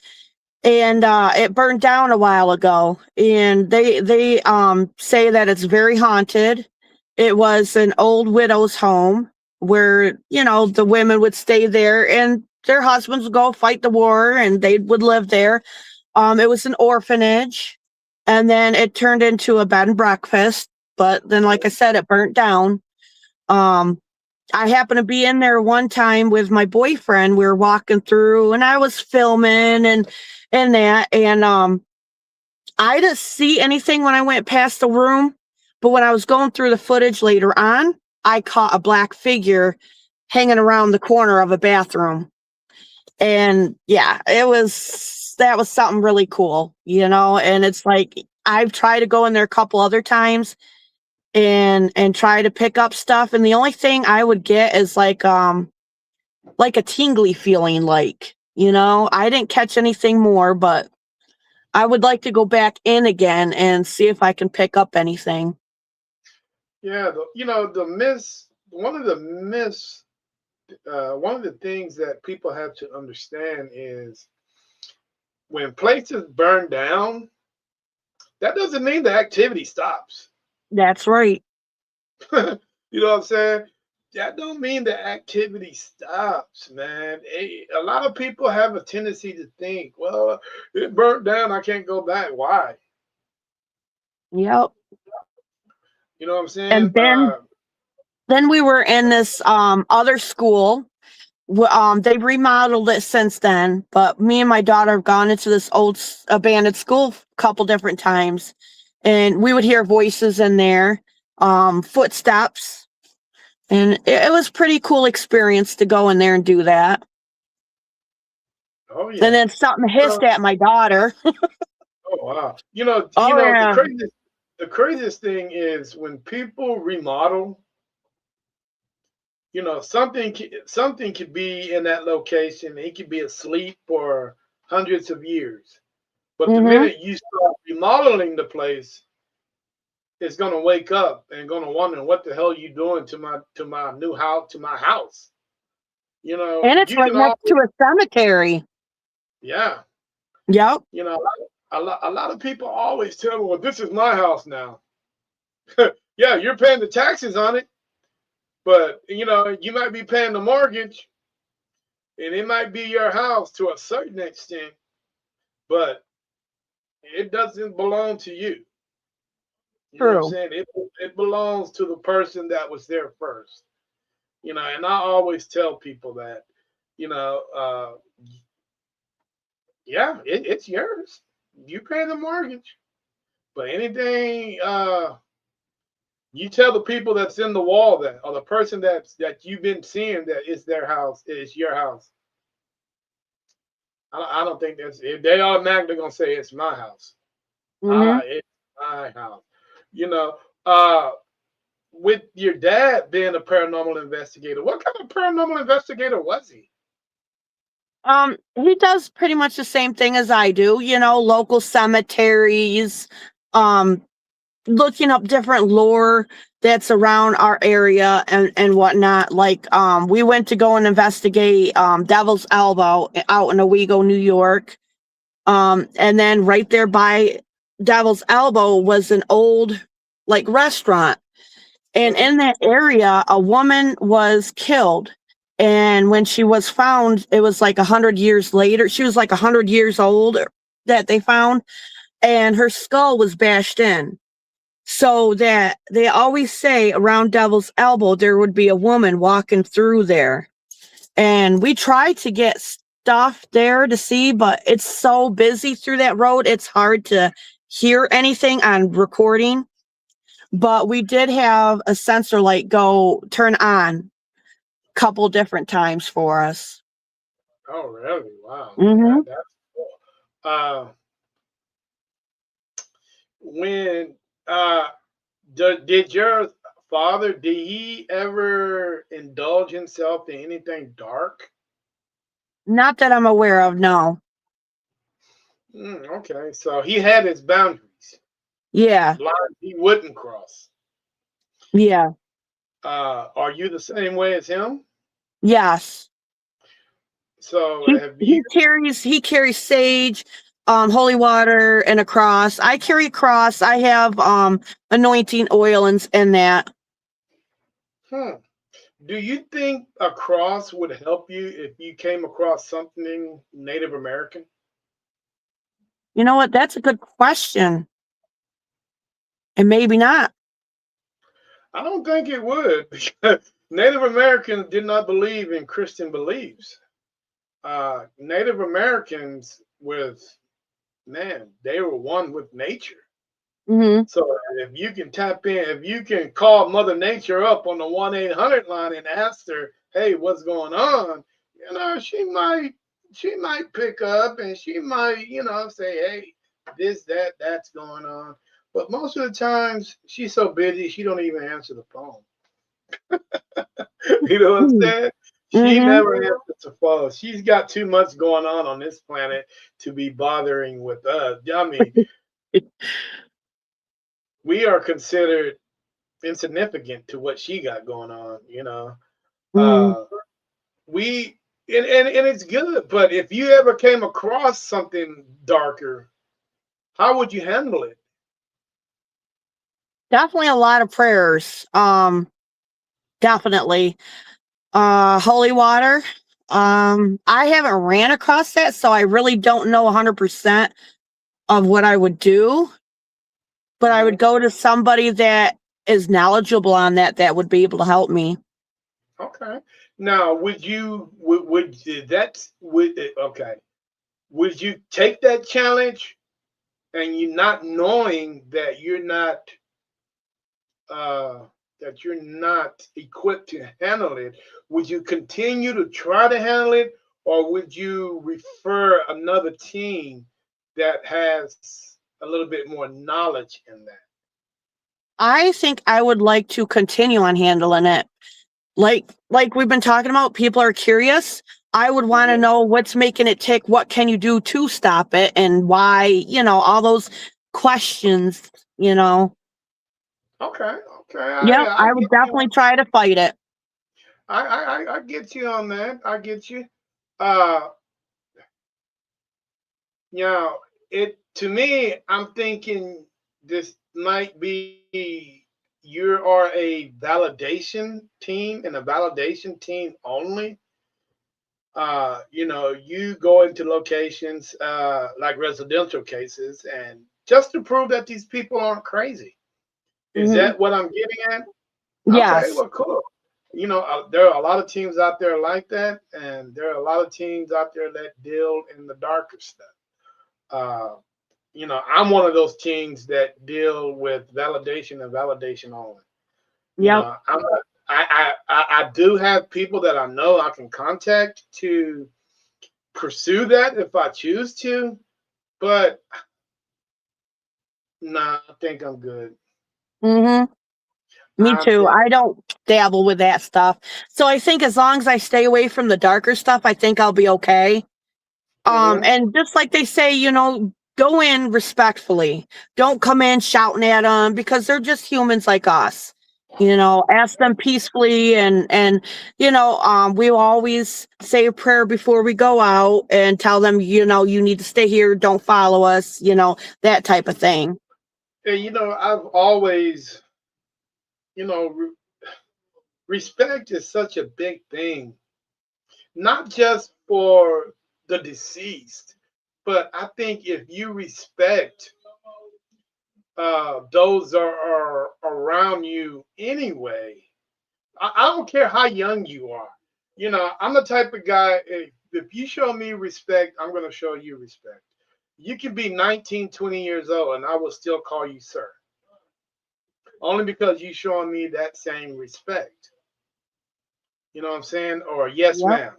And it burned down a while ago, and they say that it's very haunted. It was an old widow's home, where, the women would stay there and their husbands would go fight the war and they would live there. It was an orphanage, and then it turned into a bed and breakfast. But then, like I said, it burnt down. Um, I happened to be in there one time with my boyfriend. We were walking through, and I was filming and that, and I didn't see anything when I went past the room, but when I was going through the footage later on, I caught a black figure hanging around the corner of a bathroom. And yeah, that was something really cool, and it's like I've tried to go in there a couple other times and try to pick up stuff, and the only thing I would get is like a tingly feeling, I didn't catch anything more, but I would like to go back in again and see if I can pick up anything. Yeah, the miss one of the miss one of the things that people have to understand is when places burn down, that doesn't mean the activity stops. That's right. You know what I'm saying? That don't mean the activity stops, man. A lot of people have a tendency to think, well, it burnt down, I can't go back. Why? Yep. You know what I'm saying? And then we were in this other school. They remodeled it since then, but me and my daughter have gone into this old abandoned school a couple different times, and we would hear voices in there, footsteps, and it was pretty cool experience to go in there and do that. Oh yeah. And then something hissed at my daughter. Oh wow. Oh yeah. The craziest thing is when people remodel, something could be in that location. He could be asleep for hundreds of years. But the minute you start remodeling the place, it's gonna wake up and gonna wonder what the hell are you doing to my new house, to my house. And it's You right can next always, to a cemetery. yeah. Yep. A lot of people always tell me, well, this is my house now. Yeah, you're paying the taxes on it, but you might be paying the mortgage, and it might be your house to a certain extent, but it doesn't belong to you. You know what I'm True. saying? It belongs to the person that was there first. And I always tell people that, you know, uh, yeah, it's yours. You pay the mortgage, but anything you tell the people that's in the wall that, or the person that you've been seeing that it's their house, it's your house. I don't think they automatically gonna say it's my house. Hmm. It's my house. You know, uh, with your dad being a paranormal investigator, what kind of paranormal investigator was he? He does pretty much the same thing as I do, local cemeteries, um, looking up different lore that's around our area and whatnot. Like, we went to go and investigate Devil's Elbow out in Owego, New York. And then right there by Devil's Elbow was an old restaurant. And Mhm. in that area, a woman was killed. And when she was found, it was like 100 years later. She was like 100 years old that they found, and her skull was bashed in. So that they always say around Devil's Elbow, there would be a woman walking through there. And we tried to get stuff there to see, but it's so busy through that road, it's hard to hear anything on recording. But we did have a sensor light go turn on a couple different times for us. Oh, really? Wow. Hmm. That's cool. Uh, when did your father did he ever indulge himself in anything dark? Not that I'm aware of, no. Okay, so he had his boundaries, Yeah, lines he wouldn't cross. yeah, Are you the same way as him? yes. So He have you? he carries sage, holy water, and a cross. I carry a cross. I have anointing oil and that. Hmm. Do you think a cross would help you if you came across something Native American? You know what? That's a good question. And maybe not. I don't think it would because Native Americans did not believe in Christian beliefs. Native Americans with man, they were one with nature. Hmm. So if you can tap in, if you can call Mother Nature up on the 1-800 line and ask her, "Hey, what's going on?" she might pick up and she might, say, "Hey, this, that, that's going on." But most of the times she's so busy she don't even answer the phone. You know what I'm saying? She Hmm. never answers the phone. She's got too much going on this planet to be bothering with us. I mean, we are considered insignificant to what she got going on. Hmm. Uh we and it's good, but if you ever came across something darker, how would you handle it? Definitely a lot of prayers. Definitely. Holy water. I haven't ran across that, so I really don't know 100% of what I would do, but I would Hmm. go to somebody that is knowledgeable on that that would be able to help me. Okay. Now, would that would okay? Would you take that challenge and you not knowing uh, that you're not equipped to handle it, would you continue to try to handle it, or would you refer another team that has a little bit more knowledge in that? I think I would like to continue on handling it. Like we've been talking about, people are curious. I would want to Hmm. know what's making it tick, what can you do to stop it, and why, all those questions, you know. Okay, okay, Yep, I I would get you. definitely try to fight it. I get you on that. I get you. Uh, Now, it to me, I'm thinking this might be you are a validation team and a validation team only. You go into locations like residential cases and just to prove that these people aren't crazy. Is Hmm. that what I'm getting at? Okay, Yes. well, cool. There are a lot of teams out there like that, and there are a lot of teams out there that deal in the darker stuff. Uh, I'm one of those teams that deal with validation and validation only. You Yep. know, I'm a, I do have people that I know I can contact to pursue that if I choose to, but nah, I think I'm good. Hmm. Me I too. think, I don't dabble with that stuff. So I think as long as I stay away from the darker stuff, I think I'll be okay. hmm And just like they say, go in respectfully. Don't come in shouting at them because they're just humans like us. Ask them peacefully, and we always say a prayer before we go out and tell them, you need to stay here, don't follow us, that type of thing. and I've always, respect is such a big thing, not just for the deceased, but I think if you respect those are around you anyway. I don't care how young you are. I'm the type of guy, if you show me respect, I'm going to show you respect. You can be 19, 20 years old, and I will still call you sir, only because you showing me that same respect. You know what I'm saying? Or yes, Yep. ma'am.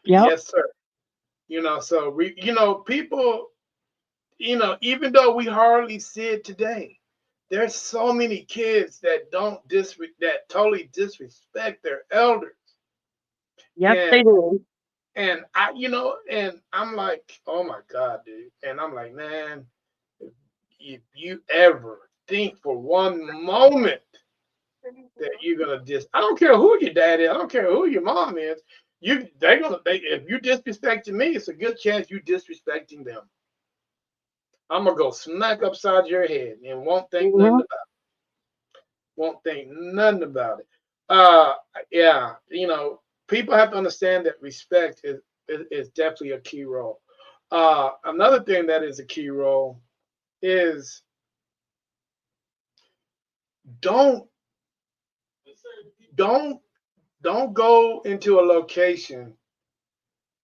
Yep. Yes, sir. So people, even though we hardly see it today, there's so many kids that that totally disrespect their elders. Yep, they And do. and I'm like, oh my God, dude. And I'm like, man, if you ever think for one moment that you're gonna I don't care who your dad is, I don't care who your mom is, if you disrespecting me, it's a good chance you disrespecting them. I'm gonna go smack upside your head and won't think nothing Hmm. about it. Won't think nothing about it. Uh, yeah, people have to understand that respect is definitely a key role. Another thing that is a key role is don't don't don't go into a location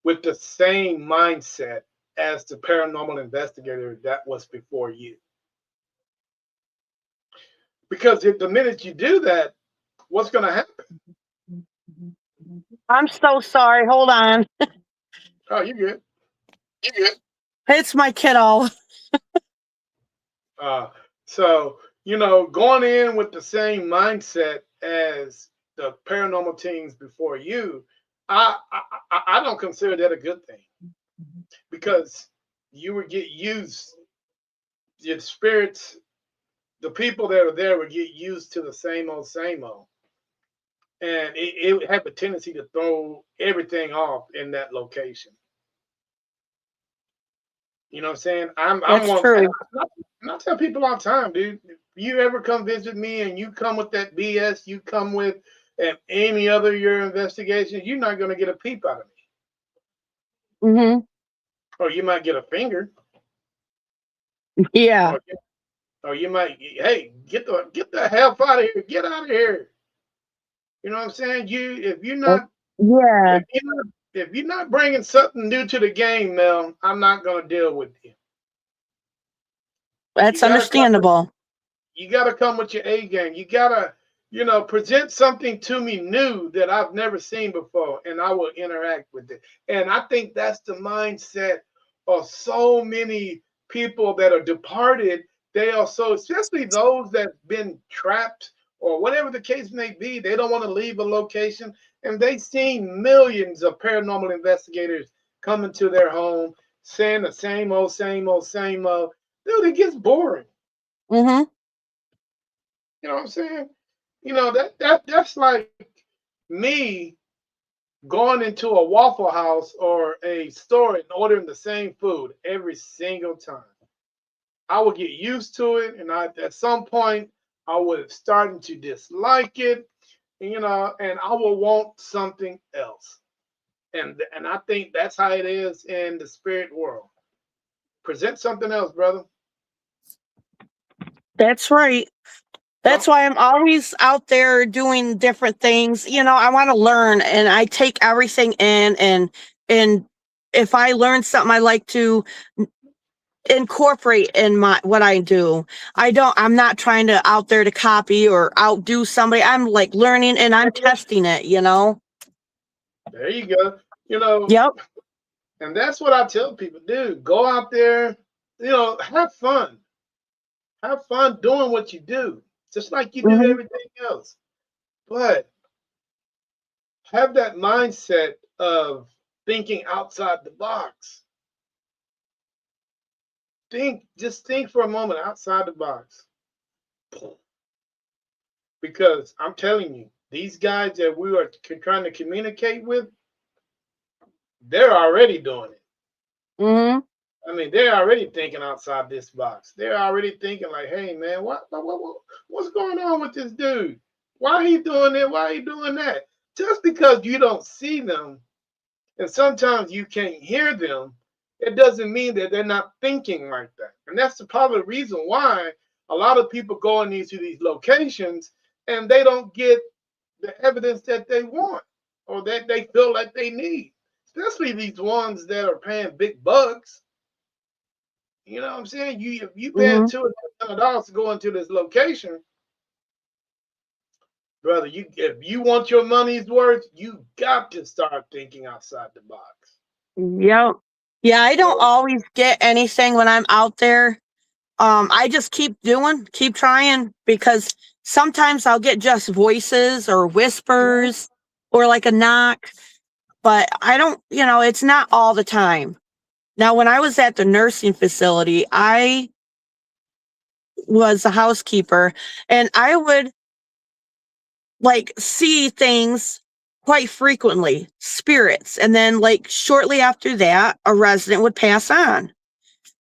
with the same mindset as the paranormal investigator that was before you. Because if the minute you do that, what's going to happen? I'm so sorry. Hold on. Oh, you good. It's my kiddo. Uh, so, going in with the same mindset as the paranormal teams before you, I don't consider that a good thing because you would get used, your spirits, the people that are there would get used to the same old. And it would have a tendency to throw everything off in that location. You know what I'm saying? I'm That's one, and true. I tell people all the time, dude. If you ever come visit me and you come with that BS, you come with any other your investigations, you're not gonna get a peep out of me, Hmm. or you might get a finger, Yeah. or you might, hey, get the hell out of here, get out of here. You know what I'm saying? Yeah. If you're not if you're not bringing something new to the game, Mel, I'm not gonna deal with you. You That's gotta come with understandable. you gotta come with your A game. You gotta, present something to me new that I've never seen before, and I will interact with it. And I think that's the mindset of so many people that are departed. They are so, especially those that've been trapped or whatever the case may be, they don't want to leave a location, and they've seen millions of paranormal investigators come into their home saying the same old, same old, same old. Dude, it gets boring. Hmm. You know what I'm saying? That's like me going into a Waffle House or a store and ordering the same food every single time. I would get used to it, and at some point I would starting to dislike it, and I will want something else. And I think that's how it is in the spirit world. Present something else, brother. That's right. That's Don't why I'm always out there doing different things. I want to learn and I take everything in and if I learn something I like to incorporate in my what I do. I'm not trying to out there to copy or outdo somebody. I'm like learning and I'm testing it. There you go. You know, Yep. And that's what I tell people, dude. Go out there, have fun. Have fun doing what you do, just like you do Hmm. everything else. But have that mindset of thinking outside the box. Just think for a moment outside the box. Because I'm telling you, these guys that we are trying to communicate with, they're already doing it. Hmm. I mean, they're already thinking outside this box. They're already thinking like, "Hey, man, what's going on with this dude? Why are he doing it? Why are he doing that?" Just because you don't see them and sometimes you can't hear them, it doesn't mean that they're not thinking like that. And that's probably the reason why a lot of people go into these locations and they don't get the evidence that they want or that they feel like they need. Especially these ones that are paying big bucks. You know what I'm saying? If you paying Hmm. $200 to go into this location, brother, if you want your money's worth, you got to start thinking outside the box. Yep. Yeah, I don't So always get anything when I'm out there. I just keep trying because sometimes I'll get just voices or whispers or like a knock, but I don't, it's not all the time. Now, when I was at the nursing facility, I was a housekeeper and I would like see things quite frequently, spirits. And then, like, shortly after that, a resident would pass on.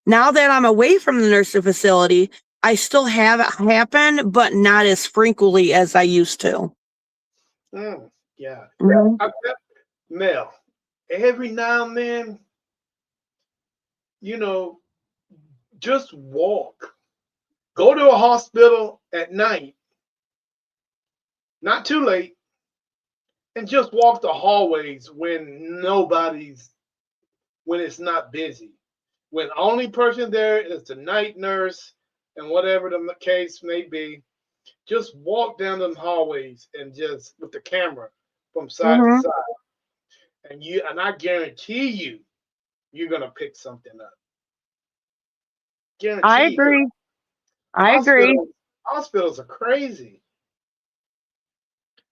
Now that I'm away from the nursing facility, I still have it happen, but not as frequently as I used to. Yeah. Mhm. I, Mel, every now and then, you know, just walk. Go to a hospital at night, not too late, and just walk the hallways when it's not busy. When only person there is the night nurse and whatever the case may be, just walk down them hallways and just with the camera from side to Mhm. side. And I guarantee you're gonna pick something up. I Guarantee, because agree. I agree. hospitals are crazy.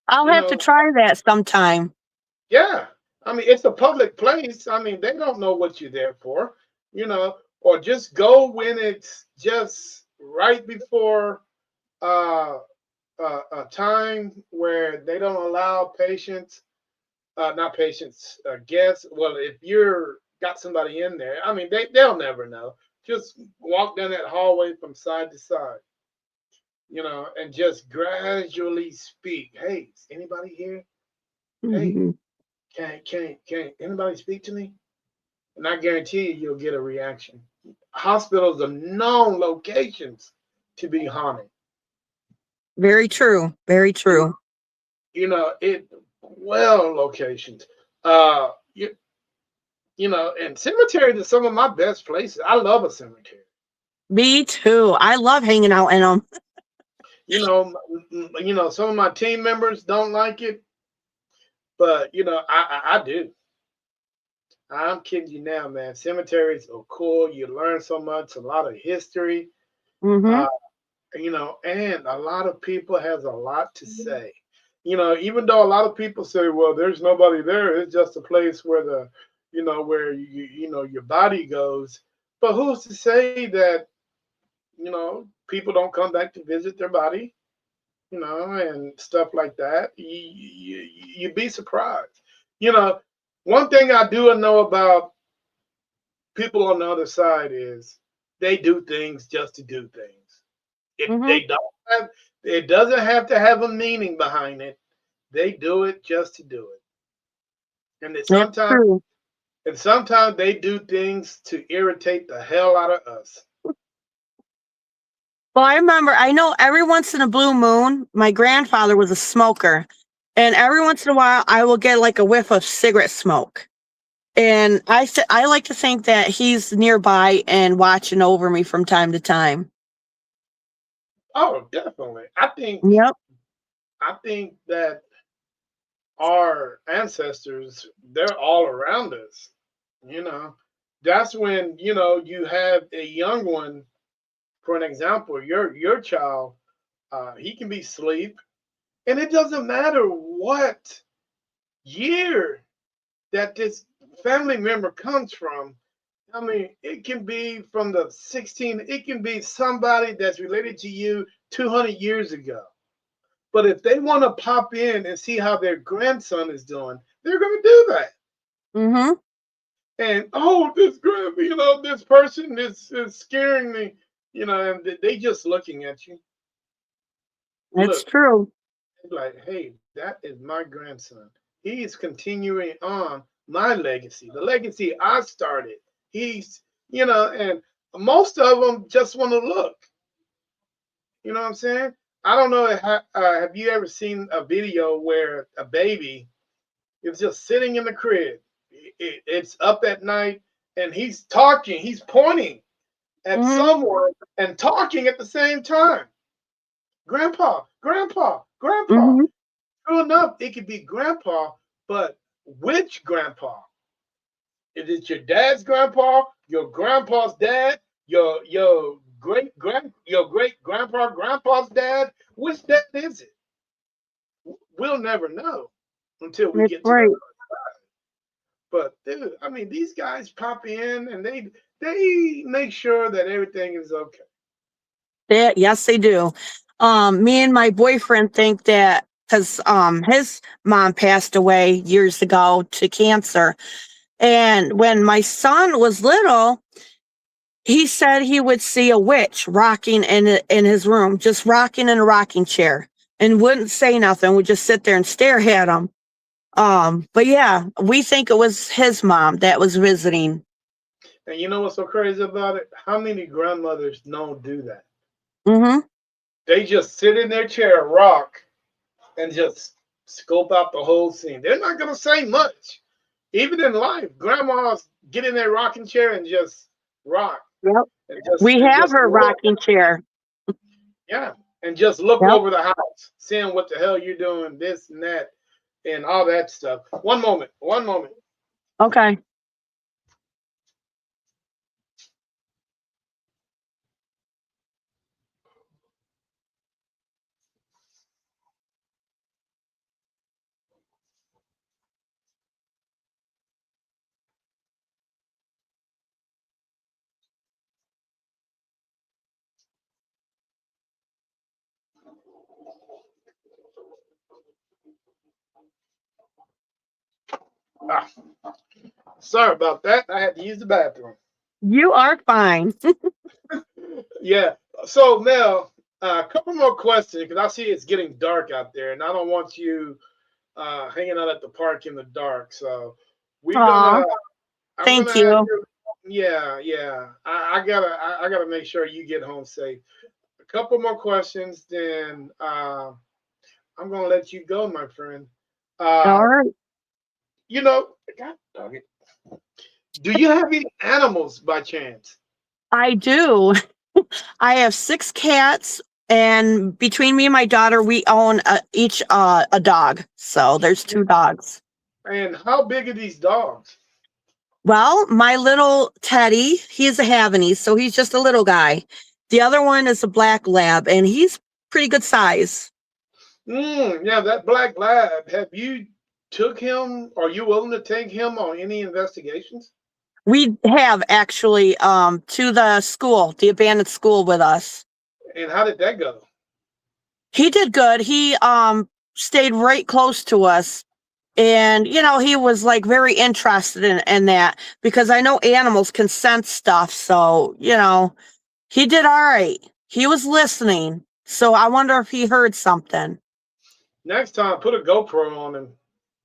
I'll You have to know, try that sometime. yeah. I mean, it's a public place. I mean, they don't know what you're there for, or just go when it's just right before uh, a time where they don't allow patients, not patients, guests. Well, if you're got somebody in there, I mean, they'll never know. Just walk down that hallway from side to side, and just gradually speak. Hey, is anybody here? Hey, Mhm. can anybody speak to me? And I guarantee you'll get a reaction. Hospitals are known locations to be haunted. Very true. Very You, true. it well locations. Uh, you, and cemeteries are some of my best places. I love a cemetery. Me too. I love hanging out in them. Some of my team members don't like it, but I do. I'm kidding you now, man. Cemeteries are cool. You learn so much, a lot of history. Mhm. Uh, and a lot of people has a lot to say. Even though a lot of people say, well, there's nobody there, it's just a place where where your body goes. But who's to say that, people don't come back to visit their body, and stuff like that. You'd be surprised. You know, One thing I do know about people on the other side is they do things just to do things. If Mhm. they don't have, it doesn't have to have a meaning behind it. They do it just to do it. And that That's sometimes, true. they do things to irritate the hell out of us. Well, I know every once in a blue moon, my grandfather was a smoker. And every once in a while, I will get like a whiff of cigarette smoke. And I like to think that he's nearby and watching over me from time to time. Oh, definitely. Yep. I think that our ancestors, they're all around us. You know, that's when you have a young one. For an example, your child, he can be asleep, and it doesn't matter what year that this family member comes from. I mean, it can be from the 16. It can be somebody that's related to you 200 years ago. But if they want to pop in and see how their grandson is doing, they're going to do that. Mhm. And oh, this person is scaring me, and they just looking at you. It's Look, true. like, hey, that is my grandson. He is continuing on my legacy, the legacy I started. He's, and most of them just want to look. You know what I'm saying? I don't know. Have you ever seen a video where a baby is just sitting in the crib? It's up at night and he's talking, he's pointing at Mhm. someone and talking at the same time. Grandpa, grandpa, grandpa. Mhm. True enough, it could be grandpa, but which grandpa? Is it your dad's grandpa, your grandpa's dad, your great grandpa's dad? Which dad is it? We'll never know until we That's get to the right. other side. But dude, I mean, these guys pop in and they make sure that everything is okay. Yes, they do. Me and my boyfriend think that because his mom passed away years ago to cancer, and when my son was little, he said he would see a witch rocking in his room, just rocking in a rocking chair. and wouldn't say nothing. Would just sit there and stare at him. But yeah, we think it was his mom that was visiting. And you know what's so crazy about it? How many grandmothers don't do that? Mm-hmm. They just sit in their chair, rock, and just scope out the whole scene. They're not gonna say much. Even in life, grandmas get in their rocking chair and just rock Yep. and We have just her look. rocking chair. Yeah, and just look Yep. over the house, seeing what the hell you're doing, this and that, and all that stuff. One moment, one moment. Okay. Ah, sorry about that. I had to use the bathroom. You are fine. Yeah. So Mel, a couple more questions because I see it's getting dark out there, and I don't want you hanging out at the park in the dark. So we're Aw, gonna. I'm gonna thank ask you. you. Yeah, yeah. I gotta make sure you get home safe. A couple more questions, then I'm gonna let you go, my friend. All Uh, right. you know, God dog it. Do you have any animals by chance? I do. I have 6 cats, and between me and my daughter, we own each a dog. So there's 2 dogs. And how big are these dogs? Well, my little Teddy, he's a Havanese, so he's just a little guy. The other one is a black lab, and he's pretty good size. Yeah, that black lab. Have you took him? Are you willing to take him on any investigations? We have actually to the school, the abandoned school with us. And how did that go? He did good. He stayed right close to us. And he was like very interested in that because I know animals can sense stuff. So, he did all right. He was listening. So I wonder if he heard something. Next time, put a GoPro on him.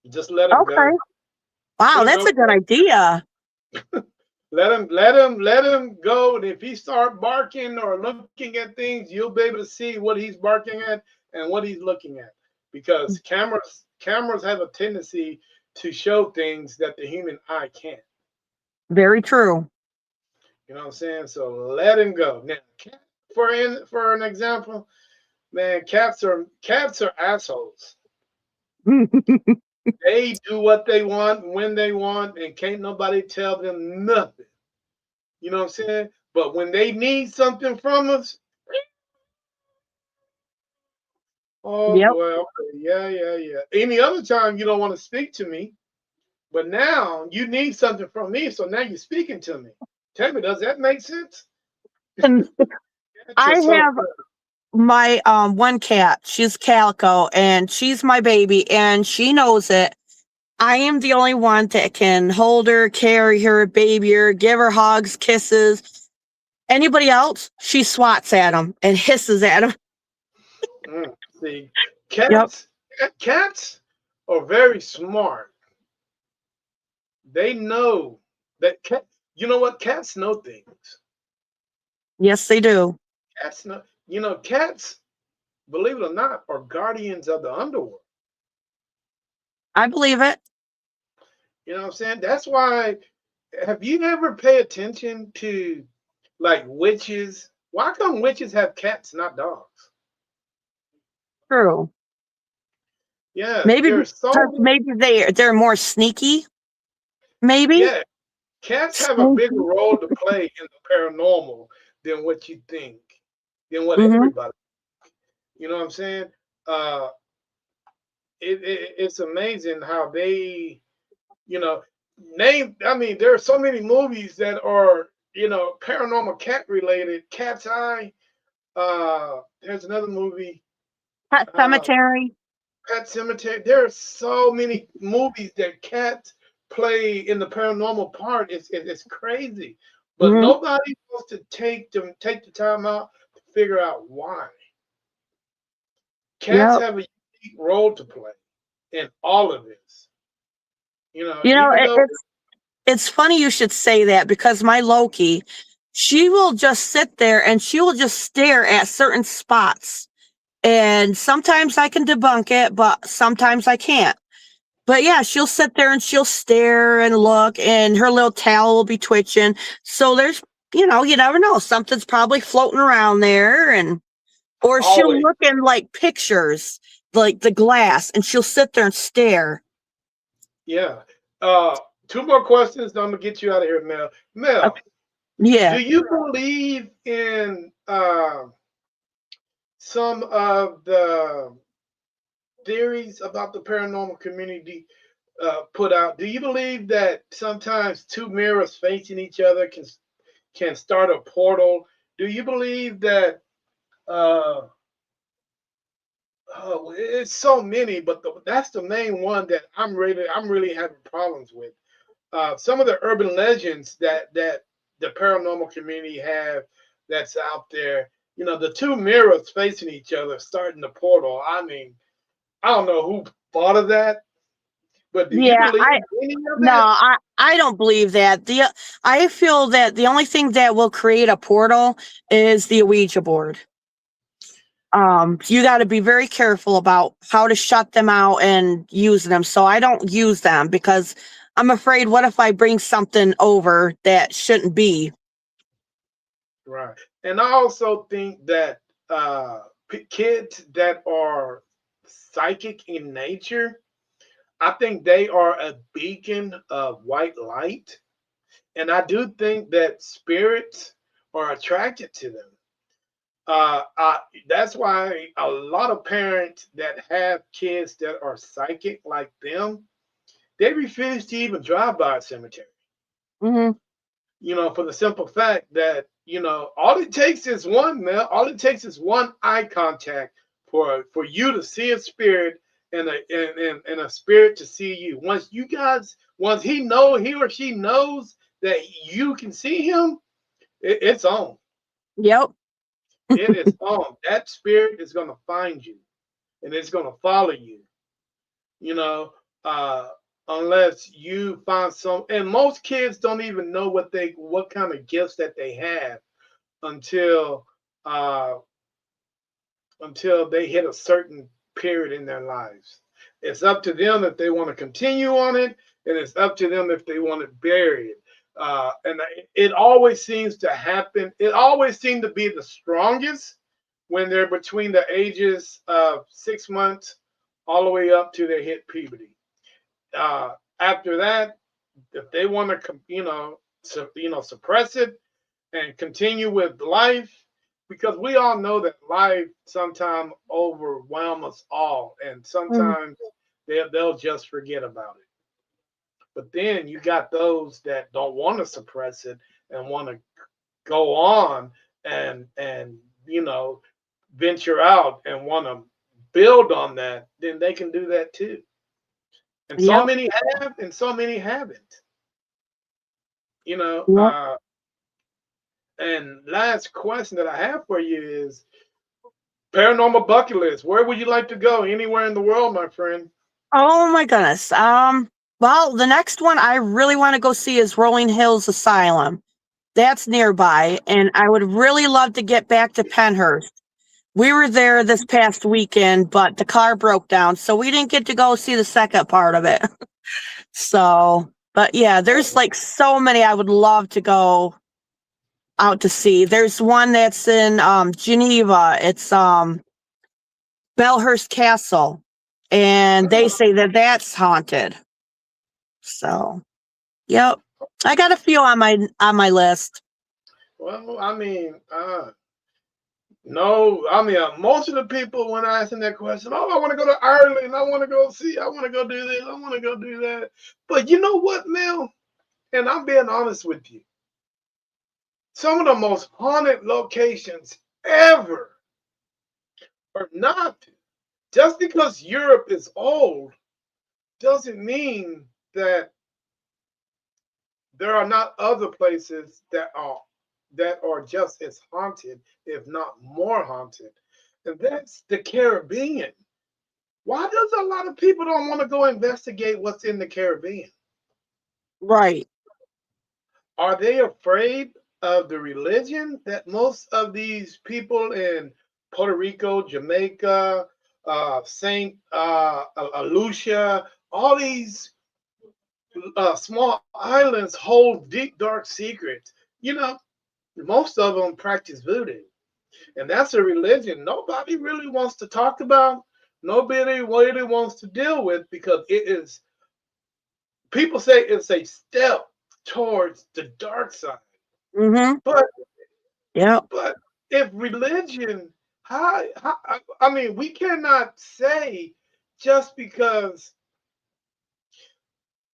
Just let him go. Okay. Wow, Put a that's a good GoPro. idea. Let him go. And if he start barking or looking at things, you'll be able to see what he's barking at and what he's looking at. Because cameras have a tendency to show things that the human eye can't. Very true. You know what I'm saying? So let him go. Now, for an example, man, cats are assholes. They do what they want when they want, and can't nobody tell them nothing. You know what I'm saying? But when they need something from us, oh Yep. boy, okay, yeah, yeah, yeah. Any other time you don't want to speak to me, but now you need something from me, so now you're speaking to me. Tell me, does that make sense? And Cats I are so have my one cat. She's Calico, and she's my baby, and she knows it. I am the only one that can hold her, carry her, baby her, give her hugs, kisses. Anybody else, she swats at them and hisses at them. See, Yep. cats are very smart. They know that cat. You know what? Cats know things. Yes, they do. Cats know. You know, cats, believe it or not, are guardians of the underworld. I believe it. You know what I'm saying? That's why. Have you ever paid attention to like witches? Why come witches have cats, not dogs? True. Yeah, Maybe there's because so maybe they're more sneaky. Maybe. yeah. Cats have a bigger Sneaky. role to play in the paranormal than what you think, than what Hmm. everybody. You know what I'm saying? Uh, it's amazing how they, you know, name. I mean, there are so many movies that are, paranormal cat related. Cat's Eye. There's another movie, Pet uh, cemetery. Pet Cemetery. There are so many movies that cats play in the paranormal part. It's crazy, but Hmm. nobody wants to take the time out to figure out why. Cats Yep. have a unique role to play in all of this. You know, You know, even though it's funny you should say that because my Loki, she will just sit there and she will just stare at certain spots. And sometimes I can debunk it, but sometimes I can't. But yeah, she'll sit there and she'll stare and look, and her little tail will be twitching. So there's, you never know. Something's probably floating around there, and or she'll always, look in like pictures, like the glass, and she'll sit there and stare. yeah. Two more questions, then I'm gonna get you out of here, Mel. Okay. Mel, Yeah. do you believe in some of the theories about the paranormal community put out? Do you believe that sometimes two mirrors facing each other can start a portal? Do you believe that uh, oh, it's so many, but that's the main one that I'm really having problems with. Some of the urban legends that the paranormal community have that's out there. You know, the two mirrors facing each other, starting the portal. I mean, I don't know who thought of that, but do you Yeah, believe any of no, that? I don't believe that. I feel that the only thing that will create a portal is the Ouija board. You got to be very careful about how to shut them out and use them. So I don't use them because I'm afraid, what if I bring something over that shouldn't be? Right. And I also think that kids that are psychic in nature, I think they are a beacon of white light. And I do think that spirits are attracted to them. That's why a lot of parents that have kids that are psychic like them, they refuse to even drive by a cemetery. Hmm. You know, for the simple fact that, all it takes is all it takes is one eye contact for you to see a spirit and a spirit to see you. Once he or she knows that you can see him, it's on. Yep. It is on. That spirit is gonna find you and it's gonna follow you. You know, uh, unless you find some. And most kids don't even know what kind of gifts that they have until uh, until they hit a certain period in their lives. It's up to them if they want to continue on it, and it's up to them if they want to bury it. And it always seems to happen. It always seems to be the strongest when they're between the ages of 6 months all the way up to they hit puberty. After that, if they want to, suppress it and continue with life, because we all know that life sometimes overwhelms us all, and Mhm. sometimes they'll just forget about it. But then you got those that don't want to suppress it and want to go on and venture out and want to build on that, then they can do that too. And so Yep. many have, and so many haven't. You know, Yep. uh, and last question that I have for you is paranormal bucket list. Where would you like to go? Anywhere in the world, my friend. Oh my goodness. Well, the next one I really want to go see is Rolling Hills Asylum. That's nearby, and I would really love to get back to Penhurst. We were there this past weekend, but the car broke down, so we didn't get to go see the second part of it. So, but yeah, there's like so many I would love to go out to see. There's one that's in Geneva. It's Belhurst Castle, and they Oh, say that that's haunted. So, yep. I got a few on my list. well, I mean, no, I mean, most of the people when I ask them that question, oh, I want to go to Ireland. I want to go do this. I want to go do that. But you know what, Mel? And I'm being honest with you. Some of the most haunted locations ever are not. Just because Europe is old doesn't mean that there are not other places that are just as haunted, if not more haunted. and that's the Caribbean. Why does a lot of people don't want to go investigate what's in the Caribbean? Right. Are they afraid of the religion that most of these people in Puerto Rico, Jamaica, Saint Lucia, all these small islands hold deep, dark secrets? You know, most of them practice voodoo, and that's a religion nobody really wants to talk about. Nobody really wants to deal with because it is. People say it's a step towards the dark side, Mm-hmm. but Yep. But if religion, how I mean, we cannot say just because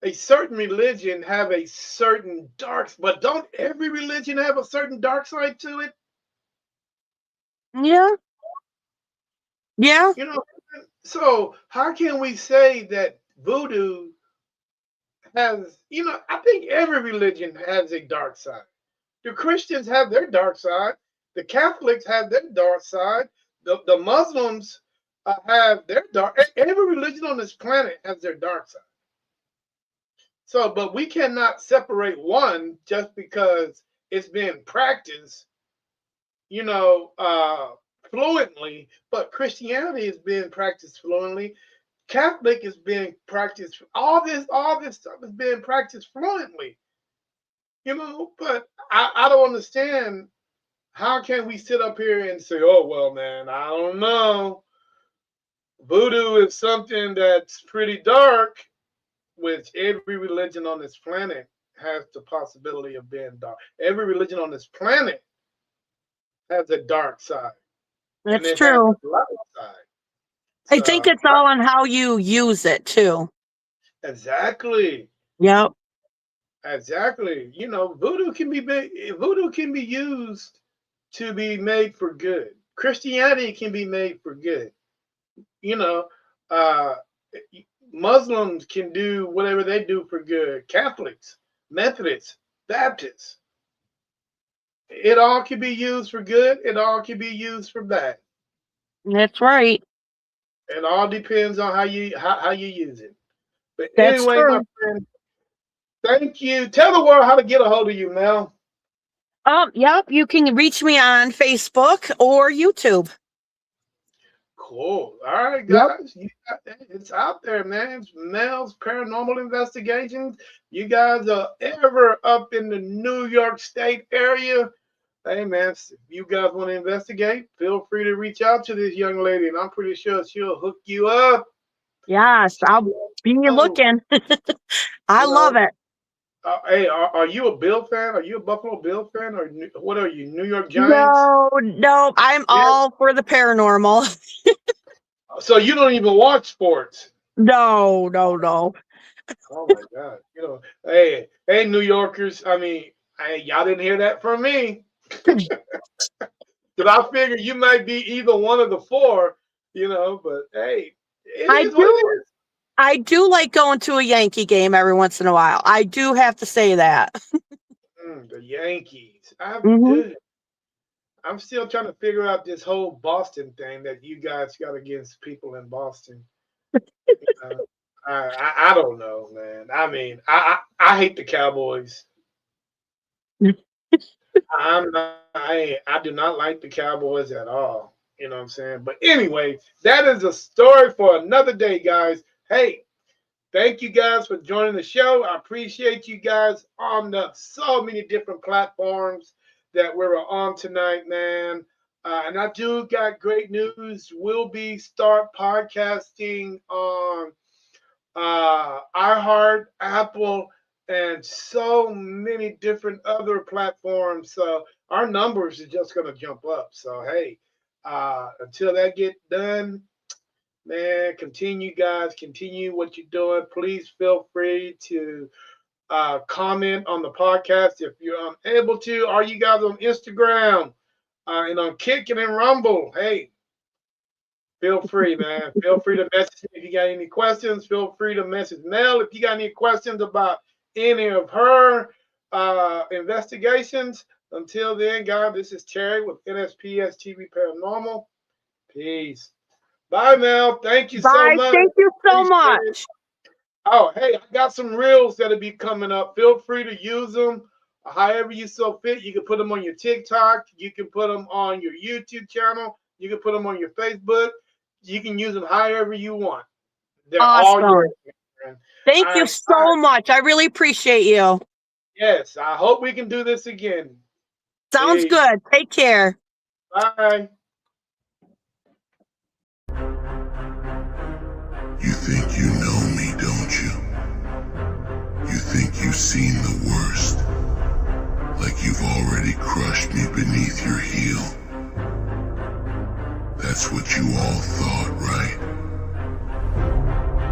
a certain religion have a certain dark, but don't every religion have a certain dark side to it? Yeah. Yeah. You know, so how can we say that voodoo has, I think every religion has a dark side. The Christians have their dark side. The Catholics have their dark side. The Muslims have their dark. Every religion on this planet has their dark side. So, but we cannot separate one just because it's being practiced, you know, uh, fluently. But Christianity is being practiced fluently. Catholic is being practiced. All this stuff is being practiced fluently. But I don't understand. How can we sit up here and say, oh, well, man, I don't know. Voodoo is something that's pretty dark, which every religion on this planet has the possibility of being dark. Every religion on this planet has a dark side, and That's it has true. a light side. I think So, it's all on how you use it too. exactly. Yep. Exactly. Voodoo can be used to be made for good. Christianity can be made for good. You know, uh, Muslims can do whatever they do for good. Catholics, Methodists, Baptists, it all can be used for good. It all can be used for bad. That's right. It all depends on how you use it. But That's anyway, my true. friend, thank you. Tell the world how to get a hold of you, Mel. Yep. You can reach me on Facebook or YouTube. Cool. All right, Yep. guys. It's out there, man. It's Mel's Paranormal Investigations. You guys are ever up in the New York State area, hey, man, if you guys want to investigate, feel free to reach out to this young lady, and I'm pretty sure she'll hook you up. Yes. I'll be Oh, looking. I you love know, it. hey, are you a Bill fan? Are you a Buffalo Bill fan, or what are you, New York Giants? No, no. I'm Yeah. all for the paranormal. So you don't even watch sports. No, no, no. Oh my God. Hey, New Yorkers. I mean, y'all didn't hear that from me. Because I figure you might be either one of the four, but hey, it I is what it do. is. I do like going to a Yankee game every once in a while. I do have to say that. The Yankees. Hmm. I'm still trying to figure out this whole Boston thing that you guys got against people in Boston. Uh, I don't know, man. I mean, I hate the Cowboys. I do not like the Cowboys at all. You know what I'm saying? But anyway, that is a story for another day, guys. Hey, thank you guys for joining the show. I appreciate you guys on the so many different platforms that we were on tonight, man. And I do got great news. We'll be start podcasting on iHeart, Apple, and so many different other platforms. So our numbers are just going to jump up. So hey, until that get done, man, continue, guys. Continue what you're doing. Please feel free to comment on the podcast if you're unable to. Are you guys on Instagram and on Kick and Rumble? Hey, feel free, man. Feel free to message me if you got any questions. Feel free to message Mel if you got any questions about any of her investigations. Until then, guys, this is Terry with NSPS TV Paranormal. Peace. Bye, Mel. Thank you so Bye. much. Thank you so Appreciate it. much. Oh, hey, I got some reels that'll be coming up. Feel free to use them however you so fit. You can put them on your TikTok. You can put them on your YouTube channel. You can put them on your Facebook. You can use them however you want. They're all Awesome. yours. Man. Thank you so much. I really appreciate you. Yes, I hope we can do this again. Sounds Peace. good. Take care. Bye. You think you know me, don't you? You think you've seen the worst, like you've already crushed me beneath your heel. That's what you all thought, right?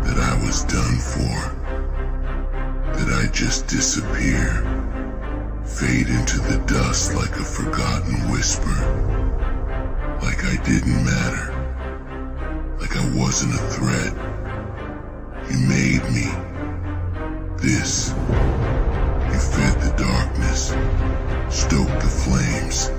That I was done for. That I'd just disappear, fade into the dust like a forgotten whisper. Like I didn't matter. Like I wasn't a threat. You made me this. You fed the darkness, stoked the flames,